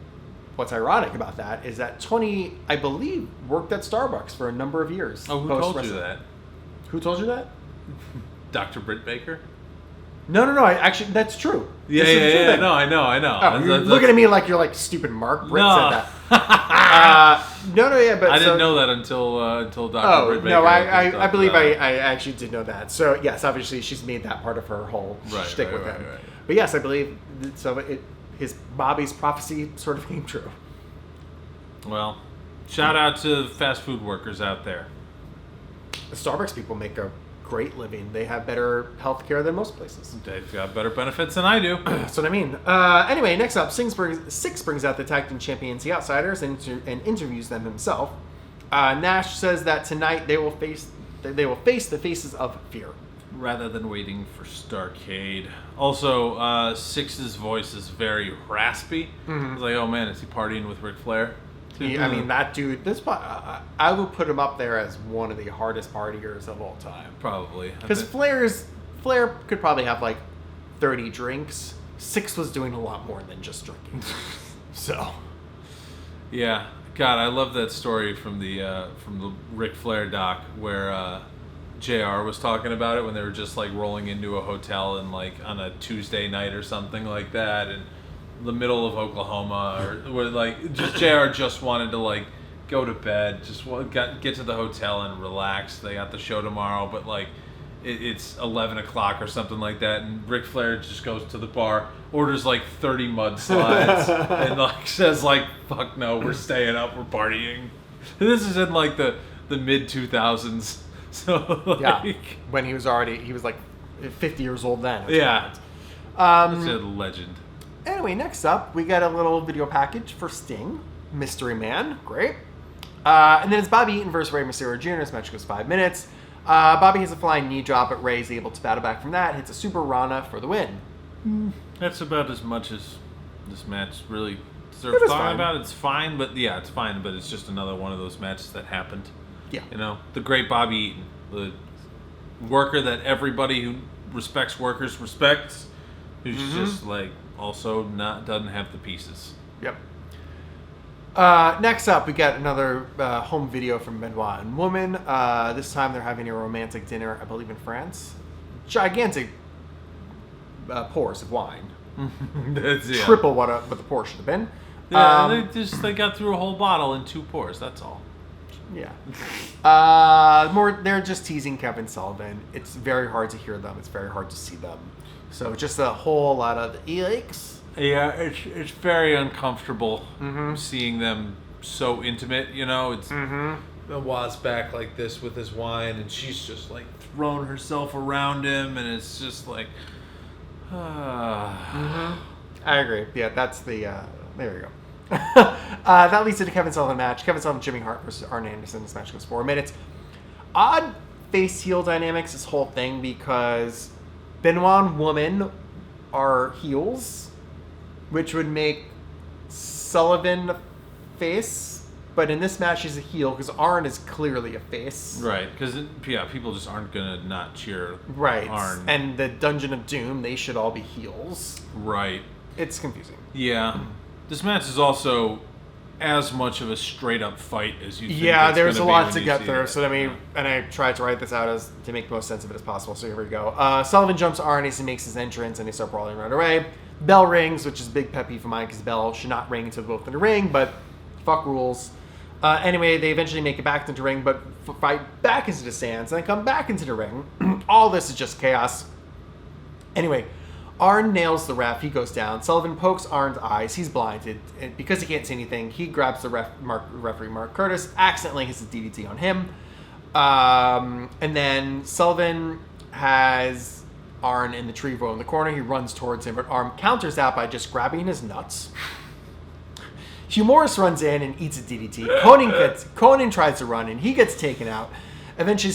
what's ironic about that is that Tony, I believe, worked at Starbucks for a number of years. Oh, who told you that? Who told you that? Dr. Britt Baker? No. Actually, that's true. Yeah. No, I know. Oh, you're looking at me like you're like stupid Mark. Britt said that. But I didn't know that until Dr. Britt Baker. No, I believe I actually did know that. So yes, obviously she's made that part of her whole shtick with him. Right. But yes, I believe so. Bobby's prophecy sort of came true. Well, shout out to fast food workers out there. The Starbucks people make a great living. They have better health care than most places. They've got better benefits than I do. That's what I mean. Anyway, next up, Six brings out the tag team champions, the Outsiders, and interviews them himself. Nash says that tonight they will face the faces of fear, rather than waiting for Starrcade. Also, Six's voice is very raspy. Mm-hmm. It's like, oh man, is he partying with Ric Flair? I mean, that dude. I would put him up there as one of the hardest partiers of all time. Probably. Because Flair could probably have like 30 drinks. Six was doing a lot more than just drinking. So. Yeah. God, I love that story from the Ric Flair doc where JR was talking about it when they were just like rolling into a hotel and like on a Tuesday night or something like that, and the middle of Oklahoma, or where like just JR just wanted to like go to bed, just get to the hotel and relax. They got the show tomorrow, but like it's 11 o'clock or something like that, and Ric Flair just goes to the bar, orders like 30 mudslides, and like says like, "Fuck no, we're staying up, we're partying." And this is in like the mid 2000s, so like, yeah, when he was like 50 years old then. Yeah, it's a legend. Anyway, next up, we got a little video package for Sting, Mystery Man, great. And then it's Bobby Eaton versus Rey Mysterio Jr. This match goes 5 minutes. Bobby has a flying knee drop, but Rey is able to battle back from that. Hits a Super Rana for the win. That's about as much as this match really deserves talking about. It's fine, but yeah, it's fine, but it's just another one of those matches that happened. Yeah. You know, the great Bobby Eaton, the worker that everybody who respects workers respects, who's just like also doesn't have the pieces. Yep. Next up, we got another home video from Benoit and Woman. This time they're having a romantic dinner, I believe in France. Gigantic pours of wine. Triple what the pour should have been. Yeah, they got through a whole bottle in 2 pours, that's all. Yeah. They're just teasing Kevin Sullivan. It's very hard to hear them. It's very hard to see them. So just a whole lot of yikes. Yeah, it's very uncomfortable seeing them so intimate. You know, it's Benoit's back like this with his wine, and she's just like throwing herself around him, and it's just like. I agree. Yeah, that's the. There you go. That leads to the Kevin Sullivan match. Kevin Sullivan, Jimmy Hart versus Arn Anderson. This match goes 4 minutes. Odd face heel dynamics. This whole thing because Benoit and Woman are heels, which would make Sullivan a face, but in this match he's a heel because Arn is clearly a face. Right, because people just aren't gonna not cheer. Right, Arn. And the Dungeon of Doom, they should all be heels. Right. It's confusing. Yeah, this match is also as much of a straight up fight as you think. Yeah, there's a lot to get through. So and I tried to write this out to make the most sense of it as possible. So here we go. Sullivan jumps Arn as he makes his entrance, and they start brawling right away. Bell rings, which is a big pet peeve of mine because bell should not ring until both in the ring, but fuck rules. Anyway, they eventually make it back into the ring, but fight back into the stands, and then come back into the ring. All this is just chaos. Anyway, Arn nails the ref. He goes down. Sullivan pokes Arn's eyes. He's blinded. And because he can't see anything, he grabs the referee, Mark Curtis, accidentally hits a DDT on him. And then Sullivan has Arn in the tree row in the corner. He runs towards him, but Arn counters that by just grabbing his nuts. Hugh Morris runs in and eats a DDT. Conan tries to run, and he gets taken out. Eventually,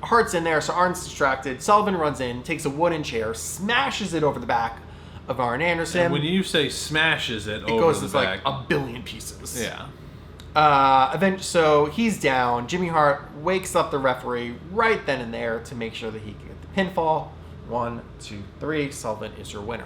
Hart's in there, so Arn's distracted. Sullivan runs in, takes a wooden chair, smashes it over the back of Arn Anderson. And when you say smashes it over goes the to back, like a billion pieces. Yeah. So he's down. Jimmy Hart wakes up the referee right then and there to make sure that he can get the pinfall. 1, 2, 3. Sullivan is your winner.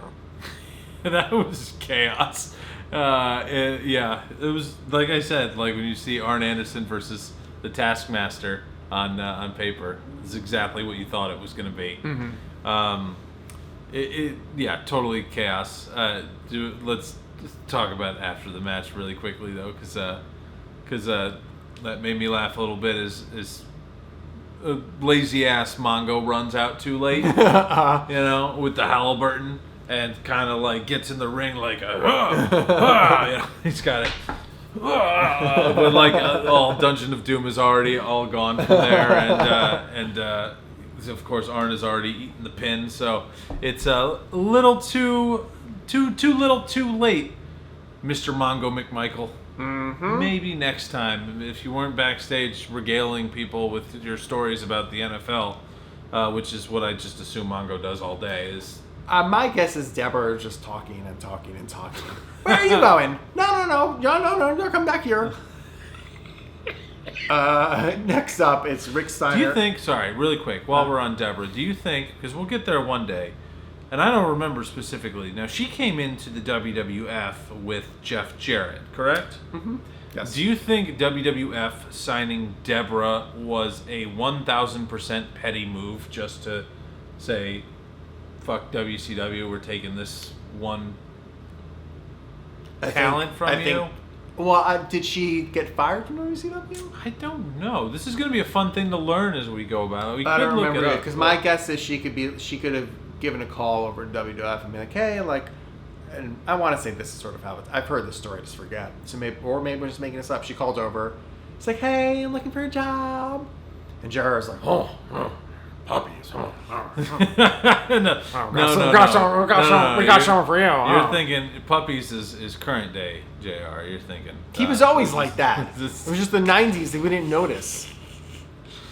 That was chaos. It was like I said, like when you see Arn Anderson versus the Taskmaster on paper, it's exactly what you thought it was going to be. Mm-hmm. Totally chaos. Let's talk about after the match really quickly though, because that made me laugh a little bit. Is a lazy ass Mongo runs out too late, with the Halliburton, and kind of like gets in the ring like, he's got it. But like all Dungeon of Doom is already all gone from there, and of course Arn has already eaten the pin, so it's a little too little too late, Mr. Mongo McMichael. Mm-hmm. Maybe next time, if you weren't backstage regaling people with your stories about the NFL, which is what I just assume Mongo does all day. Is my guess is Deborah is just talking and talking and talking. Where are you going? No, come back here. Next up, it's Rick Steiner. Do you think? Sorry, really quick, while we're on Deborah, do you think? Because we'll get there one day. And I don't remember specifically. Now, she came into the WWF with Jeff Jarrett, correct? Mm-hmm. Yes. Do you think WWF signing Deborah was a 1,000% petty move just to say, fuck WCW, we're taking this one talent from you? Well, did she get fired from WCW? I don't know. This is going to be a fun thing to learn as we go about it. I don't remember it because my guess is she could have given a call over to WWF and be like, hey, and I want to say this is sort of how I've heard this story, I just forget. So maybe we're just making this up. She called over. It's like, hey, I'm looking for a job. And Jarrett's like, puppies. No. We got some for you. You're thinking puppies is current day, JR. You're thinking. He was always like that. It was just the 90s that we didn't notice.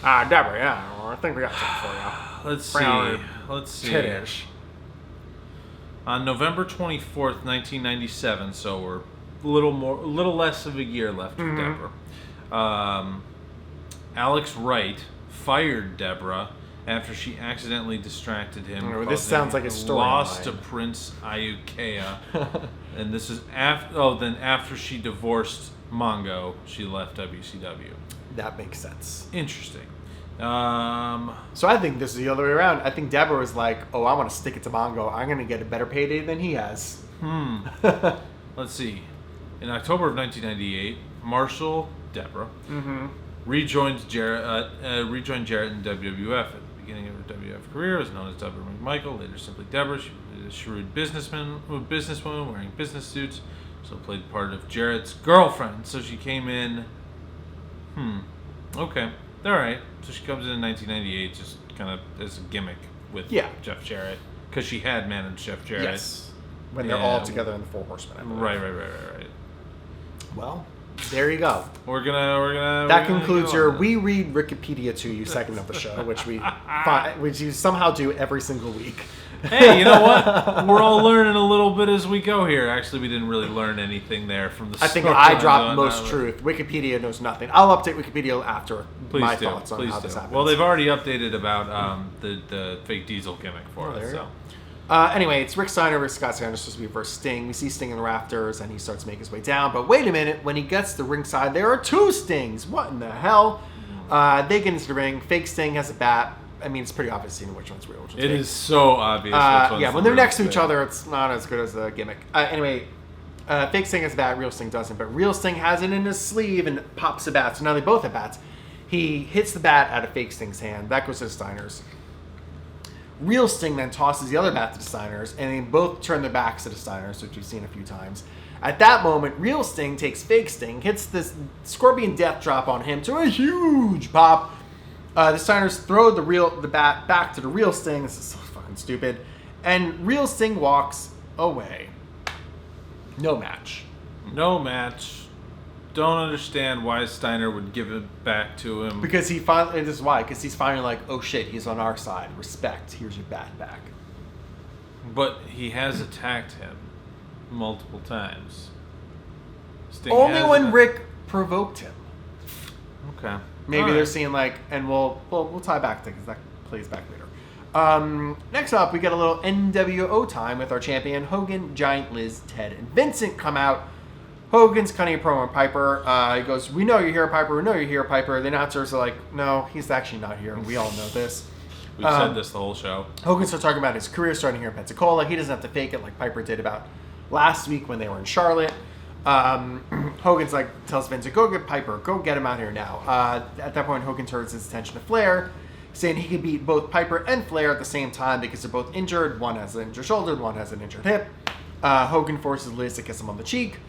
Deborah, yeah. I think we got something for you. Let's see. Tittish. On November 24th, 1997, so we're a little less of a year left with Deborah. Alex Wright fired Deborah after she accidentally distracted him. This sounds like a story. Lost to Prince Iukea. And this is after she divorced Mongo, she left WCW. That makes sense. Interesting. So I think this is the other way around. I think Deborah was like, oh, I want to stick it to Mongo. I'm going to get a better payday than he has. Let's see. In October of 1998, Marshall Deborah rejoined Jarrett in WWF. At the beginning of her WWF career, was known as Deborah McMichael, later simply Deborah. She was a shrewd businesswoman wearing business suits. So played part of Jarrett's girlfriend. So she came in. Okay. All right. So she comes in 1998 just kind of as a gimmick with Jeff Jarrett. Because she had managed Jeff Jarrett. Yes. When they're all together in the Four Horsemen. Right. Well, there you go. We're gonna. That concludes your "We Read Wikipedia to You" segment of the show, which you somehow do every single week. Hey, you know what? We're all learning a little bit as we go here. Actually, we didn't really learn anything there from the. I think I dropped most truth. Wikipedia knows nothing. I'll update Wikipedia after my thoughts on how this happens. Well, they've already updated about the fake Diesel gimmick for us. So. Anyway, it's Rick Steiner versus Scott Steiner, supposed to be versus Sting. We see Sting in the rafters, and he starts making his way down. But wait a minute, when he gets to ringside, there are two Stings. What in the hell? They get into the ring. Fake Sting has a bat. I mean, it's pretty obvious seeing which one's real, which one's fake. It is so obvious. When they're next to each other, it's not as good as a gimmick. Anyway, Fake Sting has a bat, Real Sting doesn't. But Real Sting has it in his sleeve and pops a bat. So now they both have bats. He hits the bat out of Fake Sting's hand. That goes to the Steiners. Real Sting then tosses the other bat to the Steiners, and they both turn their backs to the Steiners, which we've seen a few times. At that moment, Real Sting takes Fake Sting, hits this Scorpion Death Drop on him to a huge pop. The Steiners throw the bat back to the Real Sting. This is so fucking stupid. And Real Sting walks away. No match. Don't understand why Steiner would give it back to him. Because he finally, and this is why, because he's finally like, oh shit, he's on our side. Respect. Here's your bat back. But he has attacked him multiple times. Only when Rick provoked him. Okay. Maybe they're seeing like, and we'll tie back to because that plays back later. Next up, we get a little NWO time with our champion Hogan, Giant, Liz, Ted, and Vincent come out. Hogan's cutting a promo on Piper. He goes, "We know you're here, Piper. We know you're here, Piper." The announcers are like, "No, he's actually not here. We all know this." We've said this the whole show. Hogan starts talking about his career starting here in Pensacola. He doesn't have to fake it like Piper did about last week when they were in Charlotte. Hogan's like, tells Vincent, "Go get Piper. Go get him out here now." At that point, Hogan turns his attention to Flair, saying he could beat both Piper and Flair at the same time because they're both injured. One has an injured shoulder, one has an injured hip. Hogan forces Liz to kiss him on the cheek.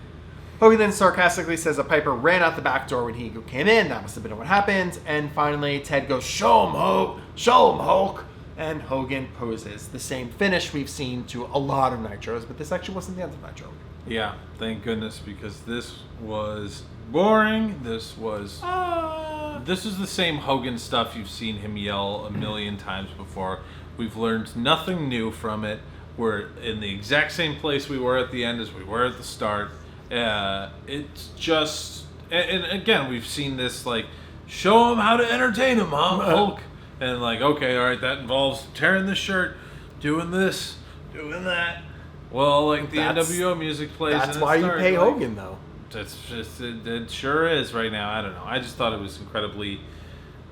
Hogan then sarcastically says that Piper ran out the back door when he came in. That must have been what happened. And finally, Ted goes, "Show him, Hulk! Show him, Hulk!" And Hogan poses. The same finish we've seen to a lot of Nitros, but this actually wasn't the end of Nitro. Yeah, thank goodness, because this was boring. This is the same Hogan stuff you've seen him yell a million times before. We've learned nothing new from it. We're in the exact same place we were at the end as we were at the start. It's just, and again, we've seen this, like, show him how to entertain him, huh, Hulk? And like, okay, all right, that involves tearing the shirt, doing this, doing that. Well, like, the NWO music plays. That's why you pay Hogan, though. It's just, it sure is right now. I don't know. I just thought it was incredibly,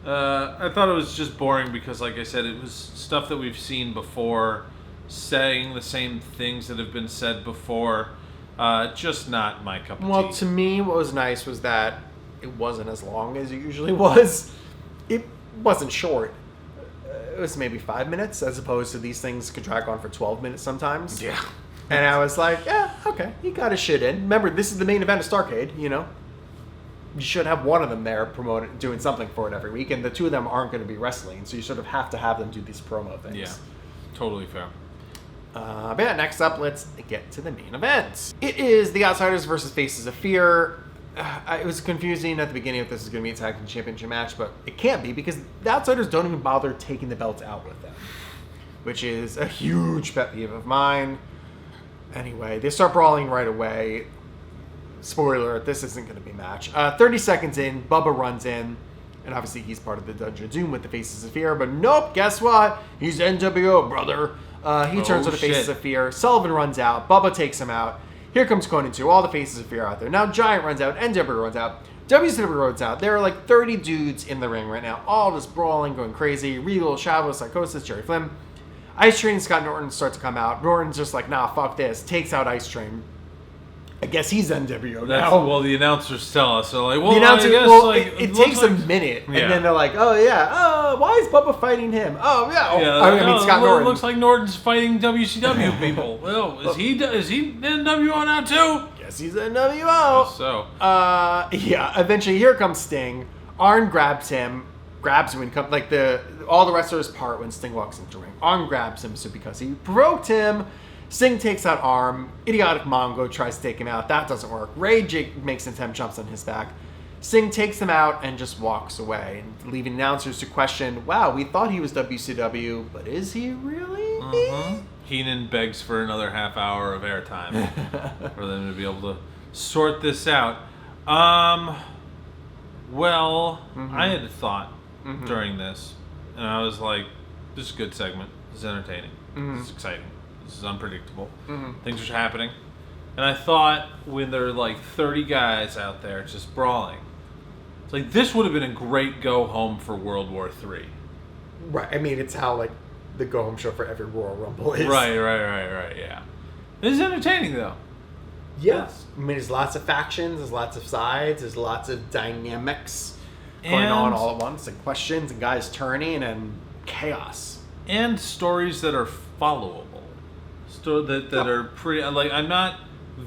I thought it was just boring because, like I said, it was stuff that we've seen before, saying the same things that have been said before. Just not my cup of tea. Well, to me, what was nice was that it wasn't as long as it usually was. It wasn't short. It was maybe 5 minutes, as opposed to these things could drag on for 12 minutes sometimes. Yeah. And I was like, yeah, okay, he got his shit in. Remember, this is the main event of Starrcade, you know? You should have one of them there promoting, doing something for it every week, and the two of them aren't going to be wrestling, so you sort of have to have them do these promo things. Yeah, totally fair. But yeah, next up, let's get to the main event. It is the Outsiders versus Faces of Fear. It was confusing at the beginning if this is going to be a tag team championship match, but it can't be because the Outsiders don't even bother taking the belts out with them, which is a huge pet peeve of mine. Anyway, they start brawling right away. Spoiler alert, this isn't going to be a match. 30 seconds in, Bubba runs in, and obviously he's part of the Dungeon of Doom with the Faces of Fear, but nope, guess what? He's NWO, brother. He turns to the Faces of Fear. Sullivan runs out. Bubba takes him out. Here comes Conan 2. All the Faces of Fear out there. Now Giant runs out. NWO runs out. WCW runs out. There are like 30 dudes in the ring right now. All just brawling, going crazy. Regal, Chavo, Psychosis, Jerry Flynn. Ice Train and Scott Norton start to come out. Norton's just like, nah, fuck this. Takes out Ice Train. I guess he's NWO now. Well, the announcers tell us. So like, well, the announcers, I guess, well, like, it takes a minute, and then they're like, "Oh yeah, why is Bubba fighting him? Oh yeah, I mean Scott Norton. It looks like Norton's fighting WCW people. Well, is he NWO now too? Guess he's NWO. So yeah. Eventually, here comes Sting. Arn grabs him when like all the wrestlers part when Sting walks into the ring. Arn grabs him, so because he provoked him. Sting takes out Arm. Idiotic Mongo tries to take him out. That doesn't work. Ray Jake makes an attempt, jumps on his back. Sting takes him out and just walks away, leaving announcers to question, wow, we thought he was WCW, but is he really? Heenan begs for another half hour of airtime for them to be able to sort this out. Well, I had a thought during this, and I was like, this is a good segment. This is entertaining. This is exciting. This is unpredictable. Things are happening. And I thought when there are like 30 guys out there just brawling, it's like this would have been a great go-home for World War III. Right. I mean, it's how like the go-home show for every Royal Rumble is. Right, yeah. This is entertaining though. Yes. I mean, there's lots of factions, there's lots of sides, there's lots of dynamics going on all at once, and questions and guys turning and chaos. And stories that are followable. That are pretty, like, I'm not,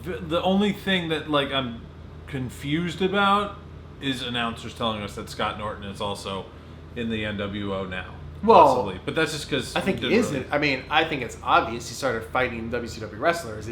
the only thing that like I'm confused about is announcers telling us that Scott Norton is also in the NWO now. Well, possibly. But that's just because I think he isn't. I mean, I think it's obvious he started fighting WCW wrestlers.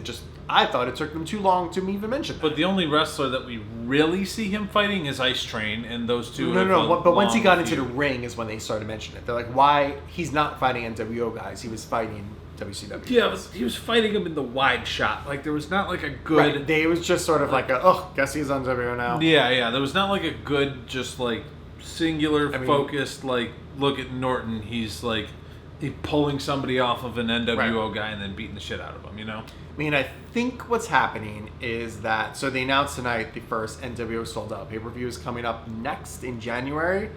I thought it took them too long to even mention that. But the only wrestler that we really see him fighting is Ice Train, and those two. No. But once he got into the ring is when they started mentioning it. They're like, why he's not fighting NWO guys? He was fighting WCW. Yeah, he was fighting him in the wide shot. Like, there was not like a good... Right, it was just sort of like guess he's on NWO now. Yeah, there was not like a good, just like, singular, focused, like, look at Norton, he's pulling somebody off of an NWO guy and then beating the shit out of him, you know? I mean, I think what's happening is that, so they announced tonight the first NWO sold out pay-per-view is coming up next in January.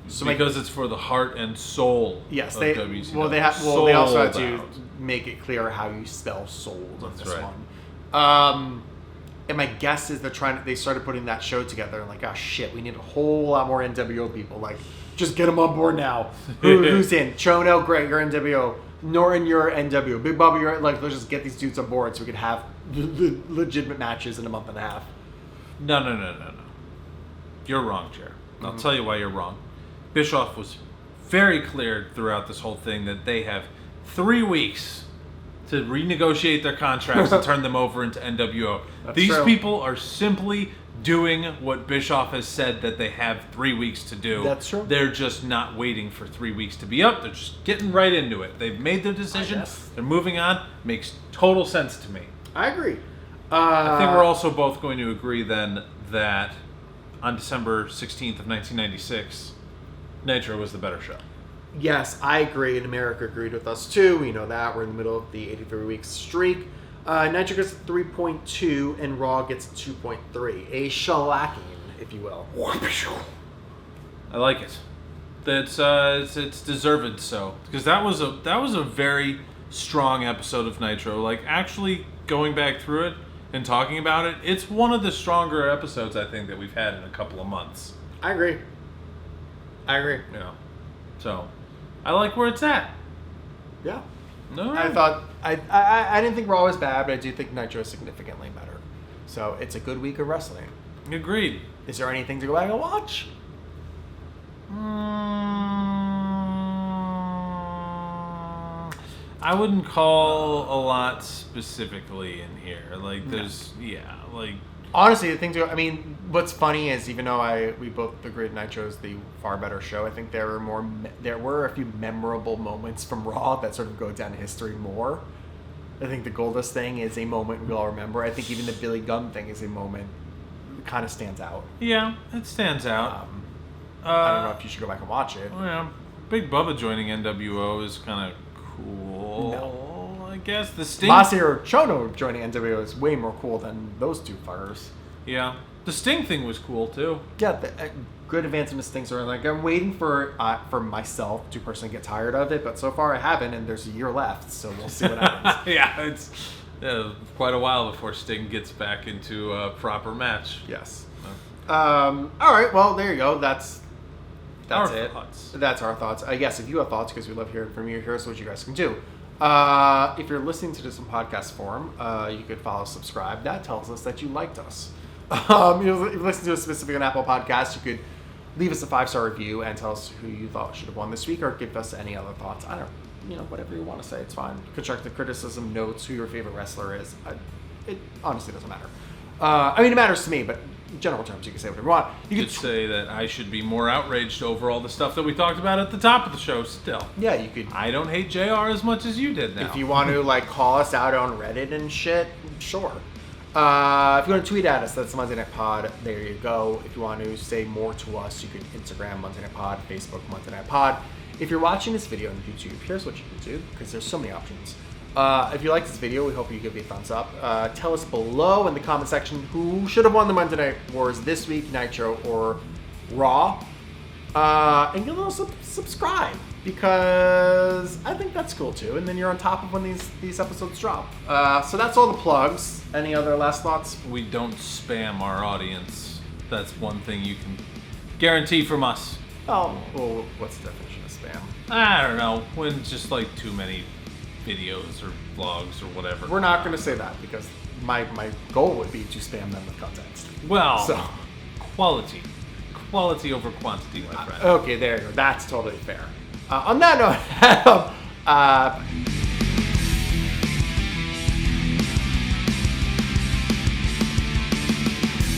So because it's for the heart and soul of WCW. Well, they also had to make it clear how you spell sold on this one. And my guess is they started putting that show together and like, oh shit, we need a whole lot more NWO people. Like, just get them on board now. Who's in? Chono, great, you're NWO. Norton, you're NWO. Big Bubba, you're like, let's just get these dudes on board so we can have legitimate matches in a month and a half. No. You're wrong, Jer. I'll tell you why you're wrong. Bischoff was very clear throughout this whole thing that they have 3 weeks to renegotiate their contracts and turn them over into NWO. These people are simply doing what Bischoff has said that they have 3 weeks to do. That's true. They're just not waiting for 3 weeks to be up. They're just getting right into it. They've made their decision. They're moving on. Makes total sense to me. I agree. I think we're also both going to agree then that on December 16th of 1996, Nitro was the better show. Yes, I agree, and America agreed with us too. We know that. We're in the middle of the 83-week streak. Nitro gets 3.2, and Raw gets 2.3. A shellacking, if you will. I like it. It's deserved so, because that was a very strong episode of Nitro. Like, actually going back through it and talking about it, it's one of the stronger episodes I think that we've had in a couple of months. I agree. Yeah. So, I like where it's at. Yeah. No. I didn't think Raw was bad, but I do think Nitro is significantly better. So it's a good week of wrestling. Agreed. Is there anything to go back and watch? I wouldn't call a lot specifically in here. Like, honestly, the thing I mean, what's funny is even though we both agreed Nitro is the far better show, I think there were a few memorable moments from Raw that sort of go down in history more. I think the Goldust thing is a moment we all remember. I think even the Billy Gunn thing is a moment that kind of stands out. Yeah, it stands out. I don't know if you should go back and watch it. Yeah, Big Bubba joining NWO is kind of cool. No. I guess the Sting. Masahiro Chono joining NWO is way more cool than those two fuckers. Yeah, the Sting thing was cool too. Yeah, good advancement of Sting. Like, I'm waiting for myself to personally get tired of it, but so far I haven't, and there's a year left, so we'll see what happens. Yeah, it's quite a while before Sting gets back into a proper match. Yes. All right. Well, there you go. That's our it. Thoughts. That's our thoughts. Yes, if you have thoughts, because we love hearing from you, here's what you guys can do. If you're listening to this in podcast form, you could follow, subscribe. That tells us that you liked us. If you listen to a specific on Apple Podcast, you could leave us a 5-star review and tell us who you thought should have won this week, or give us any other thoughts. I don't know, whatever you want to say, it's fine. Constructive criticism, notes, who your favorite wrestler is. It honestly doesn't matter. I mean, it matters to me, but in general terms, you can say whatever you want. You could say that I should be more outraged over all the stuff that we talked about at the top of the show still. Yeah, you could. I don't hate JR as much as you did now. If you want to, call us out on Reddit and shit, sure. If you want to tweet at us, that's Monday Night Pod. There you go. If you want to say more to us, you can Instagram Monday Night Pod, Facebook Monday Night Pod. If you're watching this video on YouTube, here's what you can do, because there's so many options. If you like this video, we hope you give it a thumbs up. Tell us below in the comment section who should have won the Monday Night Wars this week, Nitro or Raw. And you'll also subscribe, because I think that's cool too. And then you're on top of when these episodes drop. So that's all the plugs. Any other last thoughts? We don't spam our audience. That's one thing you can guarantee from us. Oh, well, what's the definition of spam? I don't know. When just too many videos or vlogs or whatever. We're not going to say that, because my goal would be to spam them with content. Well, quality over quantity, my friend. Okay, there you go. That's totally fair. On that note,